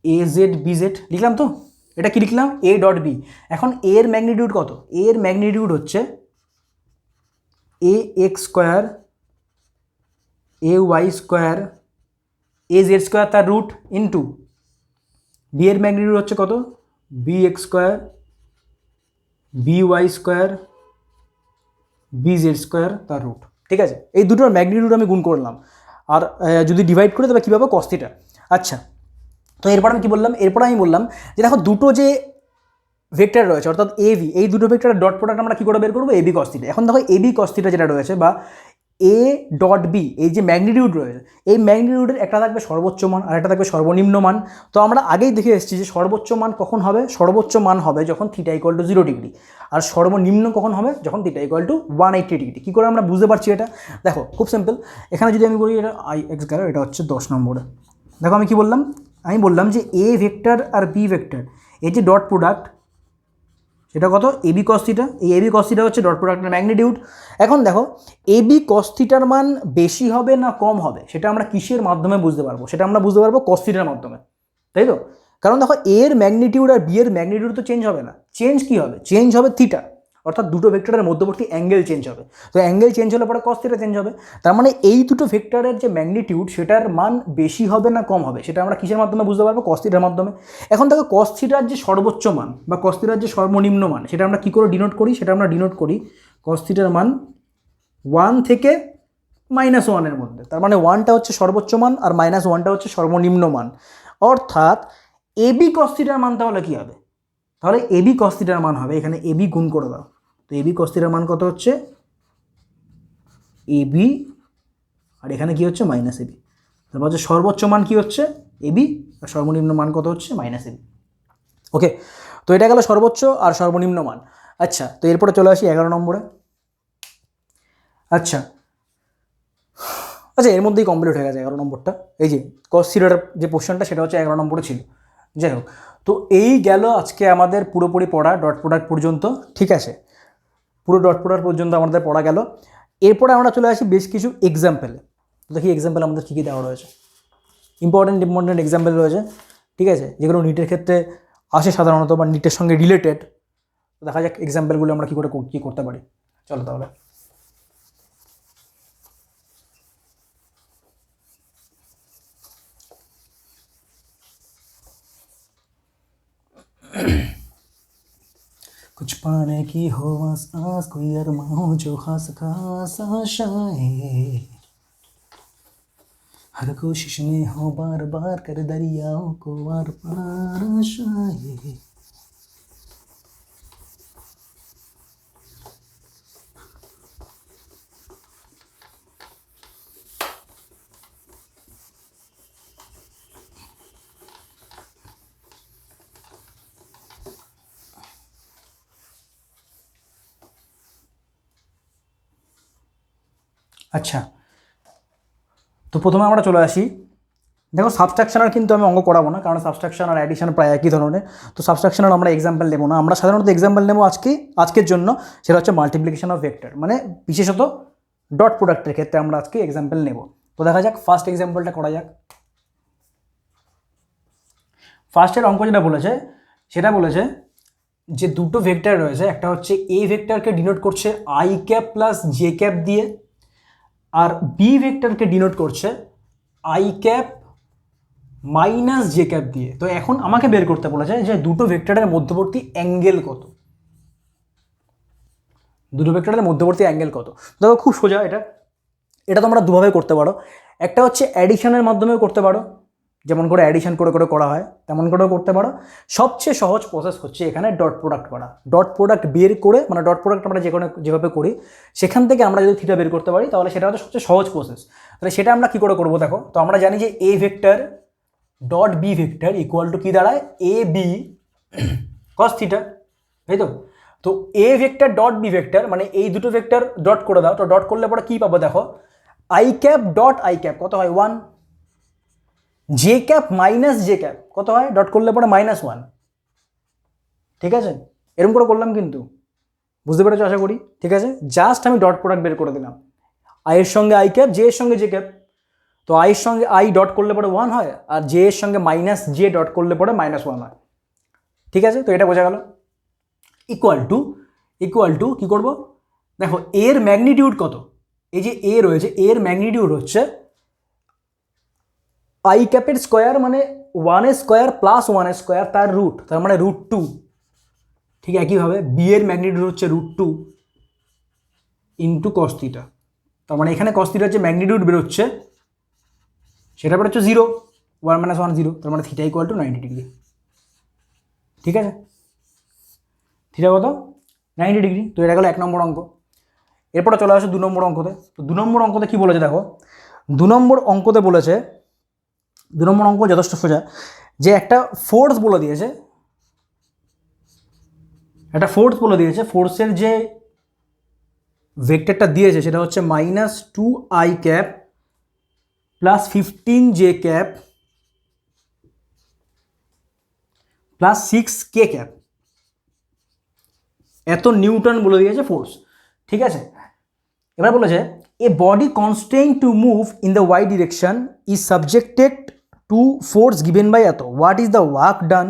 A: A Z B Z, লিখলাম তো, এটা কি লিখলাম, এ ডট বি। এখন এ এর ম্যাগনিটিউড কত, এ এর ম্যাগনিটিউড হচ্ছে A X square A Y square A Z square তার রুট ইন্টু বি এর ম্যাগনিটিউড হচ্ছে কত, B X square B Y square B Z square তার রুট, ঠিক আছে। এই দুটোর ম্যাগনিটিউড আমি গুণ করলাম, আর যদি ডিভাইড করি তবে কী পাবো, কস থিটা। আচ্ছা, তো এরপর আমি কী বললাম, এরপর আমি বললাম যে দেখো দুটো যে ভেক্টর রয়েছে অর্থাৎ এ ভি, এই দুটো ভেক্টরের ডট প্রোডাক্ট আমরা কী করে বের করবো, এ বি কস থিটা। এখন দেখো এ বি কস থিটা যেটা রয়েছে বা এ ডট বি, এই যে ম্যাগনিটিউড রয়েছে, এই ম্যাগনিটিউডের একটা থাকবে সর্বোচ্চ মান আর একটা থাকবে সর্বনিম্ন মান। তো আমরা আগেই দেখে এসেছি যে সর্বোচ্চ মান কখন হবে, সর্বোচ্চ মান হবে যখন থিটা ইকুয়াল টু 0 ডিগ্রি, আর সর্বনিম্ন কখন হবে, যখন থিটা ইকুয়াল টু 180 ডিগ্রি। কী করে আমরা বুঝতে পারছি এটা, দেখো খুব সিম্পল, এখানে যদি আমি বলি এটা আই এক্স গেল, এটা হচ্ছে 10 নম্বরে। দেখো আমি কি বললাম, আমি বললাম যে এ ভেক্টর আর বি ভেক্টর এই যে ডট প্রোডাক্ট সেটা কত, এ বি কস থিটা, এই এ বি কস থিটা হচ্ছে ডট প্রোডাক্টের ম্যাগনিটিউড। এখন দেখো এ বি কস থিটার মান বেশি হবে না কম হবে, সেটা আমরা কিসের মাধ্যমে বুঝতে পারবো, সেটা আমরা বুঝতে পারবো কস থিটার মাধ্যমে, তাই তো। কারণ দেখো এর ম্যাগনিটিউড আর বি এর ম্যাগনিটিউড তো চেঞ্জ হবে না, চেঞ্জ কী হবে, চেঞ্জ হবে থিটা, অর্থাৎ দুটো ভেক্টরের মধ্যবর্তী অ্যাঙ্গেল চেঞ্জ হবে। তো অ্যাঙ্গেল চেঞ্জ হলে পরে কস থিটা চেঞ্জ হবে। তার মানে এই দুটো ভেক্টরের যে ম্যাগনিটিউড সেটার মান বেশি হবে না কম হবে, সেটা আমরা কিসের মাধ্যমে বুঝতে পারবো, কস থিটার মাধ্যমে। এখন দেখো কস থিটার যে সর্বোচ্চ মান বা কস থিটার যে সর্বনিম্ন মান সেটা আমরা কী করে ডিনোট করি, সেটা আমরা ডিনোট করি কস থিটার মান 1 থেকে -1 মধ্যে। তার মানে 1টা হচ্ছে সর্বোচ্চ মান আর -1টা হচ্ছে সর্বনিম্ন মান, অর্থাৎ এ বি কস থিটার মান তাহলে কী হবে, তাহলে এ বি কস থিটার মান হবে, এখানে এ বি গুণ করে দাও, তো এবি কস থিটার মান কত হচ্ছে এবি, আর এখানে কি হচ্ছে মাইনাস এবি। তারপর হচ্ছে সর্বোচ্চ মান কি হচ্ছে এবি, আর সর্বনিম্ন মান কত হচ্ছে মাইনাস এবি। ওকে, তো এটা গেল সর্বোচ্চ আর সর্বনিম্ন মান। আচ্ছা, তো এরপরে চলে আসি 11 নম্বরে। আচ্ছা আচ্ছা, এর মধ্যেই কমপ্লিট হয়ে গেছে 11 নম্বরটা। এই যে কস থিটার যে পোর্শনটা সেটা হচ্ছে 11 নম্বরে ছিল। যাই হোক, তো এই গেল আজকে আমাদের পুরোপুরি পড়া ডট প্রোডাক্ট পর্যন্ত। ঠিক আছে, পুরো ডট প্রোডাক্ট পর্যন্ত আমাদের পড়া গেল। এরপরে আমরা চলে আসি বেশ কিছু এক্সাম্পলে। দেখি এক্সাম্পল আমাদের কী কী দেওয়া রয়েছে। ইম্পর্টেন্ট এক্সাম্পল রয়েছে, ঠিক আছে, যেগুলো নিটের ক্ষেত্রে আসে সাধারণত বা নিটের সঙ্গে রিলেটেড। দেখা যাক এক্সাম্পলগুলো আমরা কী করতে পারি। চলো তাহলে। कुछ पाने की हो आस आस, कोई अरमां हो जो खास खास आशाएं, हर कोशिश में हो बार बार कर दरियाओं को आर पार आशाएं। আচ্ছা, তো প্রথমে আমরা চলে আসি। দেখো সাবস্ট্রাকশনাল কিন্তু আমি অঙ্ক করাবো না, কারণ সাবস্ট্রাকশন আর অ্যাডিশন প্রায় একই ধরনের। তো সাবস্ট্রাকশনাল আমরা এক্সাম্পল নেবো না, আমরা সাধারণত এক্সাম্পল নেবো আজকের জন্য, সেটা হচ্ছে মাল্টিপ্লিকেশন অফ ভেক্টর, মানে বিশেষত ডট প্রোডাক্টের ক্ষেত্রে আমরা আজকে এক্সাম্পল নেব। তো দেখা যাক ফার্স্ট এক্সাম্পলটা করা যাক। ফার্স্টের অঙ্ক যেটা বলেছে সেটা বলেছে যে দুটো ভেক্টর রয়েছে, একটা হচ্ছে এ ভেক্টরকে ডিনোট করছে I cap plus J cap দিয়ে, আর বি ভেক্টরকে ডিনোট করছে I cap minus J cap দিয়ে। তো এখন আমাকে বের করতে বলেছে যে দুটো ভেক্টরের মধ্যবর্তী অ্যাঙ্গেল কত, দুটো ভেক্টরের মধ্যবর্তী অ্যাঙ্গেল কত। দেখো খুব সোজা, এটা তোমরা দুভাবে করতে পারো। একটা হচ্ছে অ্যাডিশনের মাধ্যমেও করতে পারো, যেমন করে অ্যাডিশন করে করে করা হয় তেমন করেও করতে পারো। সবচেয়ে সহজ প্রসেস হচ্ছে এখানে ডট প্রোডাক্ট করা। ডট প্রোডাক্ট বের করে, মানে ডট প্রোডাক্ট আমরা যেভাবে করি সেখান থেকে আমরা যদি থিটা বের করতে পারি তাহলে সেটা হচ্ছে সবচেয়ে সহজ প্রসেস। তাহলে সেটা আমরা কী করে করবো দেখো। তো আমরা জানি যে A vector dot B vector equal to কী দাঁড়ায়, এ বি কস থিটা, তাই তো। তো A vector dot B vector মানে এই দুটো ভেক্টর ডট করে দাও। তো ডট করলে পরে কী পাবো দেখো, I cap dot I cap কত হয় 1, J cap minus J cap কত হয়, ডট করলে পরে -1। ঠিক আছে, এরকম করে করলাম, কিন্তু বুঝতে পেরেছো আশা করি। ঠিক আছে, জাস্ট আমি ডট প্রোডাক্ট বের করে দিলাম, আই এর সঙ্গে আই ক্যাপ, জে এর সঙ্গে জে ক্যাপ। তো আই এর সঙ্গে আই ডট করলে পরে 1 হয়, আর জে এর সঙ্গে মাইনাস জে ডট করলে পরে -1 হয়। ঠিক আছে, তো এটা বোঝা গেল। ইকুয়াল টু কী করবো দেখো, এর ম্যাগনিটিউড কত, এই যে এ রয়েছে এর ম্যাগনিটিউড হচ্ছে আই ক্যাপের স্কোয়ার মানে 1 স্কোয়ার প্লাস 1 স্কোয়ার তার রুট, তার মানে √2। ঠিক একইভাবে বি এর ম্যাগনিটিউড হচ্ছে √2 ইন্টু কস থিটা। তার মানে এখানে কস থিটার যে ম্যাগনিটিউড বেরোচ্ছে সেটা বেরোচ্ছে 0, 1 - 1 0, তার মানে থিটা ইকুয়াল টু 90 ডিগ্রি। ঠিক আছে, থিটা কত 90 ডিগ্রি। তো এটা গেল 1 নম্বর অঙ্ক। এরপরে চলে আসে 2 নম্বর অঙ্কতে। তো 2 নম্বর অঙ্কতে কী বলেছে দেখো, 2 নম্বর অঙ্কতে বলেছে, 2 নম্বর অঙ্ক যথেষ্ট সোজা, যে একটা ফোর্স বলে দিয়েছে, ফোর্সের যে ভেক্টরটা দিয়েছে সেটা হচ্ছে -2i cap plus 15j cap plus 6k cap, এত নিউটন বলে দিয়েছে ফোর্স। ঠিক আছে, এবার বলেছে a body constrained to move in the Y direction is subjected to force given by এত। What is the work done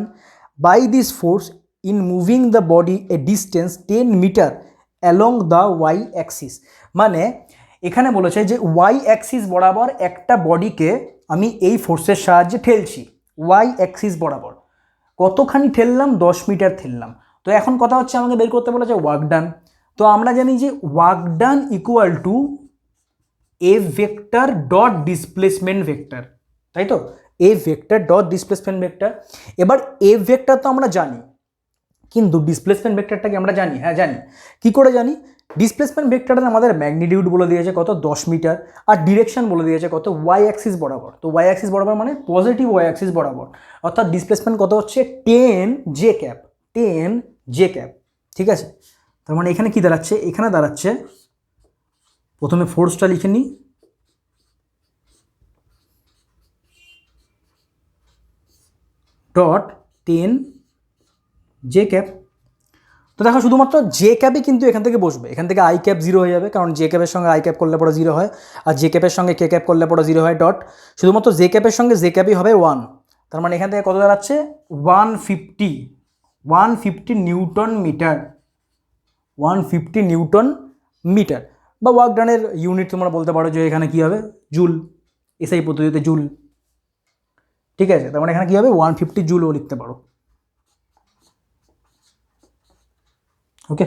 A: by this force in moving the body a distance 10 metre along the Y axis. মানে এখানে বলেছে যে Y Axis বরাবর একটা বডিকে আমি এই ফোর্সের সাহায্যে ঠেলছি, ওয়াই অ্যাক্সিস বরাবর কতখানি ঠেললাম, 10 মিটার ঠেললাম। তো এখন কথা হচ্ছে আমাকে বের করতে বলেছে ওয়ার্ক ডান। তো আমরা জানি যে work done equal to A vector dot displacement vector, তাই তো, A vector dot displacement vector. এবার এ ভেক্টর তো আমরা জানি, কিন্তু ডিসপ্লেসমেন্ট ভেক্টরটাকে আমরা জানি, হ্যাঁ জানি। কি করে জানি? ডিসপ্লেসমেন্ট ভেক্টরের আমাদের ম্যাগনিটিউড বলে দিয়েছে কত, 10 মিটার, আর ডিরেকশন বলে দিয়েছে কত, ওয়াই অ্যাক্সিস বরাবর। তো ওয়াই অ্যাক্সিস বরাবর মানে পজিটিভ ওয়াই অ্যাক্সিস বরাবর, অর্থাৎ ডিসপ্লেসমেন্ট কত হচ্ছে 10 জে ক্যাপ, 10 জে ক্যাপ। ঠিক আছে, তার মানে এখানে কি দাঁড়াচ্ছে, এখানে দাঁড়াচ্ছে, প্রথমে ফোর্সটা লিখে নিই, ডট 10 জে ক্যাপ। তো দেখো শুধুমাত্র জে ক্যাপই কিন্তু এখান থেকে বসবে, এখান থেকে আই ক্যাপ 0 হয়ে যাবে, কারণ জে ক্যাপের সঙ্গে আই ক্যাপ করলে পরে 0 হয়, আর জে ক্যাপের সঙ্গে কে ক্যাপ করলে পরে 0 হয়, ডট শুধুমাত্র জে ক্যাপের সঙ্গে জে ক্যাপই হবে 1। তার মানে এখান থেকে কত দাঁড়াচ্ছে 150 নিউটন মিটার, 150 নিউটন মিটার, বা ওয়ার্ক ডানের ইউনিট তোমরা বলতে পারো যে এখানে কী হবে, জুল, এসআই পদ্ধতিতে জুল। ঠিক আছে, তার মানে এখানে কী হবে 150 জুলও লিখতে পারো। ওকে,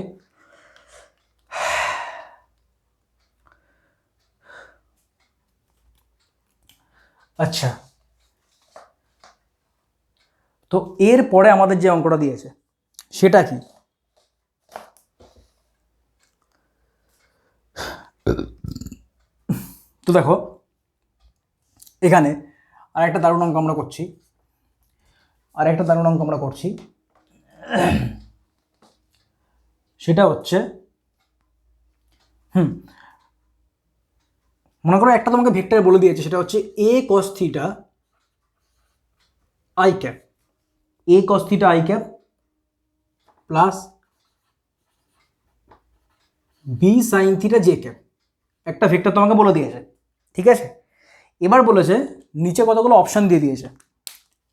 A: আচ্ছা, তো এরপরে আমাদের যে অঙ্কটা দিয়েছে সেটা কি, তো দেখো এখানে আরেকটা দারুণ অঙ্ক আমরা করছি, সেটা হচ্ছে মনে করো একটা তোমাকে ভেক্টর বলে দিয়েছে, সেটা হচ্ছে A cos theta I cap, A cos theta I cap plus B sine theta J cap, একটা ভেক্টর তোমাকে বলে দিয়েছে। ঠিক আছে, এবার বলেছে নিচে কতগুলো অপশান দিয়ে দিয়েছে,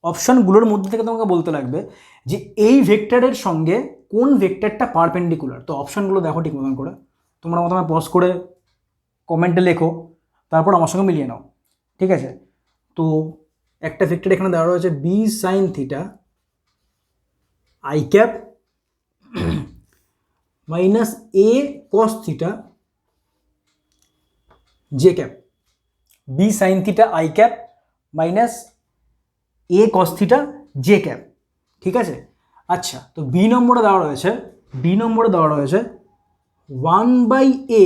A: অপশানগুলোর মধ্যে থেকে তোমাকে বলতে লাগবে যে এই ভেক্টরের সঙ্গে কোন ভেক্টরটা পারপেন্ডিকুলার। তো অপশানগুলো দেখো ঠিক মতন করে, তোমরা প্রথমে পজ করে কমেন্টে লেখো, তারপর আমার সঙ্গে মিলিয়ে নাও। ঠিক আছে, তো একটা ভেক্টর এখানে দেওয়া রয়েছে B sine theta I cap minus A cos theta J cap, B sine theta I cap minus A cos theta J cap. ঠিক আছে, আচ্ছা, তো বি নম্বরে দেওয়া রয়েছে 1/a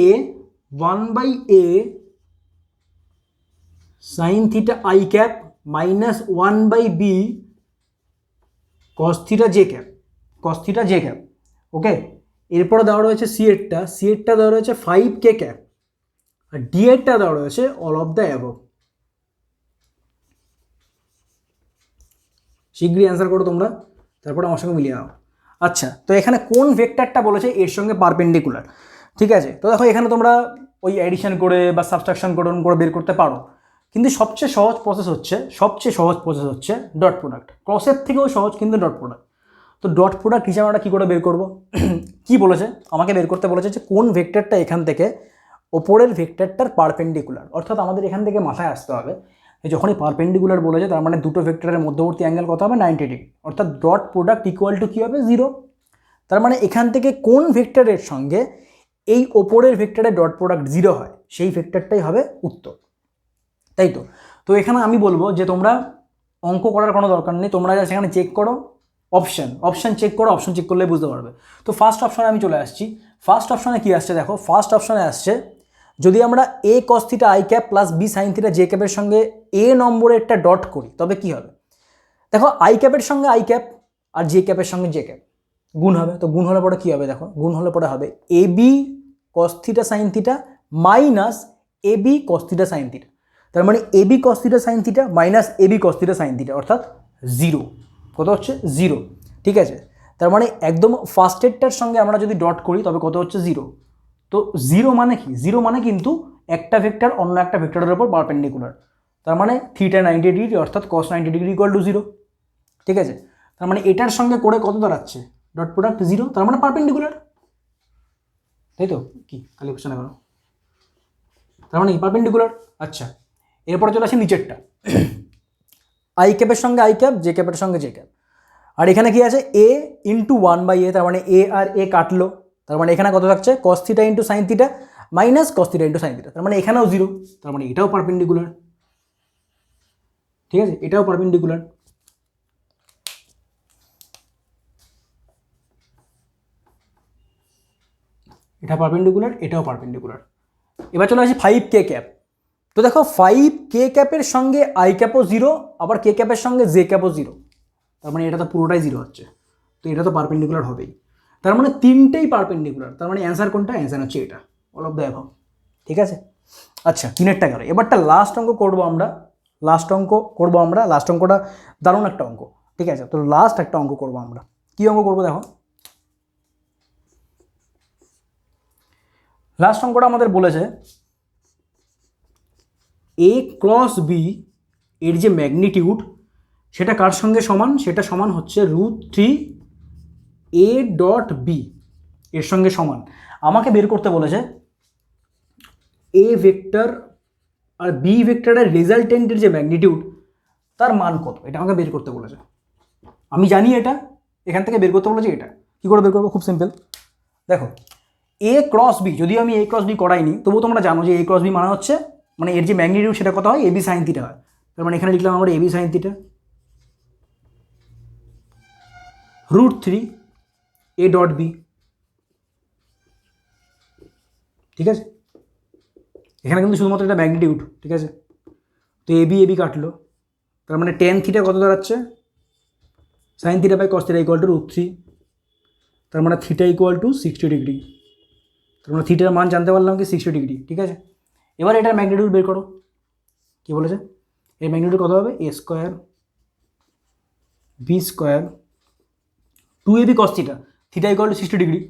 A: sine theta I cap minus 1/b cos theta J cap. Okay, এরপরে দেওয়া রয়েছে সি এরটা দেওয়া রয়েছে 5k ক্যাপ, আর ডি এরটা দেওয়া রয়েছে অল অফ দ্য অ্যাবভ। শীঘ্রই অ্যান্সার করো তোমরা, তারপরে আমার সঙ্গে মিলিয়ে নাও। আচ্ছা, তো এখানে কোন ভেক্টরটা বলেছে এর সঙ্গে পারপেন্ডিকুলার। ঠিক আছে, তো দেখো এখানে তোমরা ওই অ্যাডিশন করে বা সাবট্রাকশন করে বের করতে পারো, কিন্তু সবচেয়ে সহজ প্রসেস হচ্ছে ডট প্রোডাক্ট। ক্রসের থেকেও সহজ কিন্তু ডট প্রোডাক্ট। তো ডট প্রোডাক্ট হিসাবে আমরা কী করে বের করব, কি বলেছে আমাকে বের করতে বলেছে যে কোন ভেক্টরটা এখান থেকে ওপরের ভেক্টরটার পারপেন্ডিকুলার, অর্থাৎ আমাদের এখান থেকে মাথায় আসতে হবে যখনই পারপেন্ডিকুলার বলেছে তার মানে দুটো ভেক্টরের মধ্যবর্তী অ্যাঙ্গেল কত হবে 90 ডিগ্রি, অর্থাৎ ডট প্রোডাক্ট ইকুয়াল টু কী হবে 0। তার মানে এখান থেকে কোন ভেক্টরের সঙ্গে এই ওপরের ভেক্টরের ডট প্রোডাক্ট 0 হয় সেই ভেক্টরটাই হবে উত্তর, তাই তো। তো এখানে আমি বলবো যে তোমরা অঙ্ক করার কোনো দরকার নেই, তোমরা সেখানে চেক করো অপশান চেক করলে বুঝতে পারবে। তো ফার্স্ট অপশানে আমি চলে আসছি। ফার্স্ট অপশানে কী আসছে দেখো, ফার্স্ট অপশানে আসছে যদি আমরা A cos theta I cap plus B sine theta J ক্যাপের সঙ্গে এ নম্বরের একটা ডট করি তবে কি হবে। দেখো আই ক্যাপের সঙ্গে আই ক্যাপ আর জে ক্যাপের সঙ্গে জে ক্যাপ গুণ হবে, তো গুণ হলে পরে কী হবে দেখো, গুণ হলে পরে হবে A B cos theta sine theta minus A B cos theta sine theta. তার মানে A B cos theta sine theta minus A B cos theta sine theta অর্থাৎ 0, কত হচ্ছে 0। ঠিক আছে, তার মানে একদম ফার্স্টেরটার সঙ্গে আমরা যদি ডট করি তবে কত হচ্ছে 0। তো 0 মানে কি, 0 মানে কিন্তু একটা ভেক্টর অন্য একটা ভেক্টরের উপর পারপেন্ডিকুলার, তার মানে থিটা 90 ডিগ্রি অর্থাৎ কস 90 ডিগ্রি ইকুয়াল টু 0। ঠিক আছে, তার মানে এটার সঙ্গে করে কত দাঁড়াচ্ছে ডট প্রোডাক্ট 0, তার মানে পারপেন্ডিকুলার, তাই তো। কি খালি কোশ্চেন করো, তার মানে পারপেন্ডিকুলার। আচ্ছা, এরপরে চলে আসে নিচেরটা, আই ক্যাপের সঙ্গে আই ক্যাপ জে ক্যাপের সঙ্গে জে ক্যাপ, আর এখানে কি আছে এ ইন্টু 1/a, তার মানে এ আর এ কাটলো, তার মানে এখানে কত থাকছে cos theta into sign theta minus cos theta into sign theta, তার মানে এখানেও 0, তার মানে এটাও পারপেন্ডিকুলার। ঠিক আছে, এটাও পারপেন্ডিকুলার। এটা পারপেন্ডিকুলার, এটাও পারপেন্ডিকুলার। এবার চলে আসি 5k ক্যাপ। তো দেখো 5k ক্যাপের সঙ্গে আই ক্যাপও 0, আবার কে ক্যাপের সঙ্গে জে ক্যাপও 0, তার মানে এটা তো পুরোটাই 0 হচ্ছে, তো এটা তো পারপেন্ডিকুলার হবেই। তার মানে তিনটেই পারপেন্ডিকুলার, তার মানে অ্যান্সার কোনটা? অ্যান্সার হচ্ছে এটা, অল অফ দ্য অ্যাবভ। ঠিক আছে, আচ্ছা 3-এরটা গেল। এবারটা লাস্ট অঙ্ক করবো আমরা, লাস্ট অঙ্কটা দারুণ একটা অঙ্ক। ঠিক আছে, তো লাস্ট একটা অঙ্ক করবো আমরা। কী অঙ্ক করবো দেখো, লাস্ট অঙ্কটা আমাদের বলেছে এ ক্রস বি এর যে ম্যাগনিটিউড সেটা কার সঙ্গে সমান? সেটা সমান হচ্ছে √3 a.b এর সঙ্গে সমান। আমাকে বের করতে বলেছে এ ভেক্টর আর বি ভেক্টরের রেজাল্টেন্টের যে ম্যাগনিটিউড তার মান কত, এটা আমাকে বের করতে বলেছে। আমি জানি এটা, এখান থেকে বের করতে বলেছে এটা। কী করে বের করবো? খুব সিম্পল। দেখো এ ক্রস বি, যদিও আমি এ ক্রস বি করাইনি, তবুও তোমরা জানো যে এ ক্রস বি মানে হচ্ছে, মানে এর যে ম্যাগনিটিউড সেটা কত হয়? এবি সাইন থিটা হয়। তার মানে এখানে লিখলাম আমরা এবি সাইন থিটা √3 a.b। ঠিক আছে, এখানে কিন্তু শুধুমাত্র এটা ম্যাগনিটিউড। ঠিক আছে, তো এবি কাটলো, তার মানে টেন থিটা কত দাঁড়াচ্ছে? Sine theta by cos theta equal to √3, তার মানে থিটা ইকুয়াল টু 60 ডিগ্রি। তার মানে থিটার মান জানতে পারলাম কি 60 ডিগ্রি। ঠিক আছে, এবার এটার ম্যাগনিটিউড বের করো। কী বলেছে? এর ম্যাগনিটিউড কত হবে? a square B square 2ab cos theta, theta equal to 60 degree,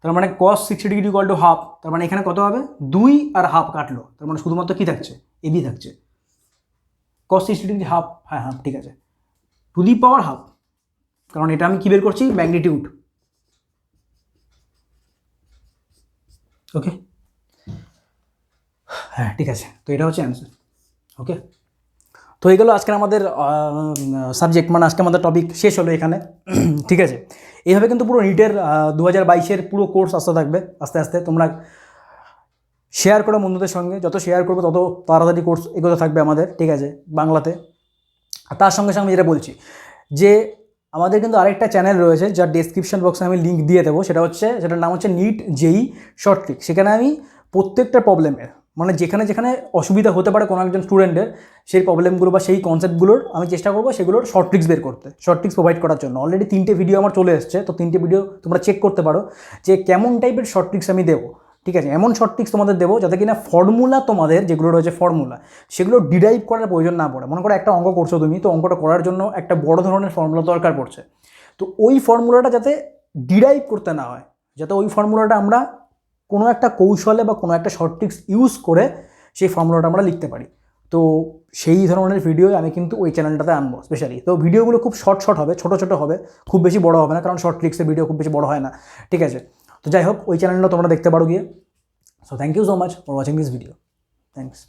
A: তার মানে cos 60 degree equal to half. তার মানে এখানে কত হবে? 2 আর হাফ কাটলো, তার মানে শুধুমাত্র কী থাকছে? এবি থাকছে। কস 60 ডিগ্রি হাফ, হ্যাঁ হাফ, ঠিক আছে, টু দি পাওয়ার হাফ, কারণ এটা আমি কী বের করছি? ম্যাগনিটিউড। ওকে, হ্যাঁ ঠিক আছে, তো এটা হচ্ছে অ্যান্সার। ওকে, তো এই গেলো আজকের আমাদের সাবজেক্ট, মানে আজকে আমাদের টপিক শেষ হলো এখানে। ঠিক আছে, এইভাবে কিন্তু পুরো নিটের 2022-এর পুরো কোর্স আসতে থাকবে আস্তে আস্তে। তোমরা শেয়ার করো বন্ধুদের সঙ্গে, যত শেয়ার করবে তত তাড়াতাড়ি কোর্স এগোতে থাকবে আমাদের। ঠিক আছে, বাংলাতে। আর তার সঙ্গে সঙ্গে যেটা বলছি যে আমাদের কিন্তু আরেকটা চ্যানেল রয়েছে, যার ডেসক্রিপশন বক্সে আমি লিঙ্ক দিয়ে দেবো, সেটার নাম হচ্ছে নিট জেই শর্ট ট্রিক। সেখানে আমি প্রত্যেকটা প্রবলেমের, মানে যেখানে যেখানে অসুবিধা হতে পারে কোনো একজন স্টুডেন্টের, সেই প্রবলেমগুলো বা সেই কনসেপ্টগুলোর আমি চেষ্টা করবো সেগুলোর শর্ট ট্রিক্স বের করতে, শর্ট ট্রিক্স প্রোভাইড করার জন্য। অলরেডি 3টে ভিডিও আমার চলে এসছে, তো 3টে ভিডিও তোমরা চেক করতে পারো যে কেমন টাইপের শর্ট ট্রিক্স আমি দেবো। ঠিক আছে, এমন শর্ট ট্রিক্স তোমাদের দেবো যাতে কিনা ফর্মুলা, তোমাদের যেগুলো রয়েছে ফর্মুলা, সেগুলো ডিরাইভ করার প্রয়োজন না পড়ে। মনে করো একটা অঙ্ক করছো তুমি, তো অঙ্কটা করার জন্য একটা বড় ধরনের ফর্মুলা দরকার পড়ছে, তো ওই ফর্মুলাটা যাতে ডিরাইভ করতে না হয়, যাতে ওই ফর্মুলাটা আমরা কোনো একটা কৌশলে বা কোনো একটা শর্ট ট্রিক্স ইউজ করে সেই ফর্মুলাটা আমরা লিখতে পারি। তো সেই ধরনের ভিডিও আমি কিন্তু ওই চ্যানেলটাতে আনবো স্পেশালি। তো ভিডিওগুলো খুব শর্ট হবে, ছোটো ছোটো হবে, খুব বেশি বড় হবে না, কারণ শর্ট ট্রিক্সের ভিডিও খুব বেশি বড় হয় না। ঠিক আছে, তো যাই হোক, ওই চ্যানেলটা তোমরা দেখতে পারো গিয়ে। So thank you so much for watching this video. Thanks.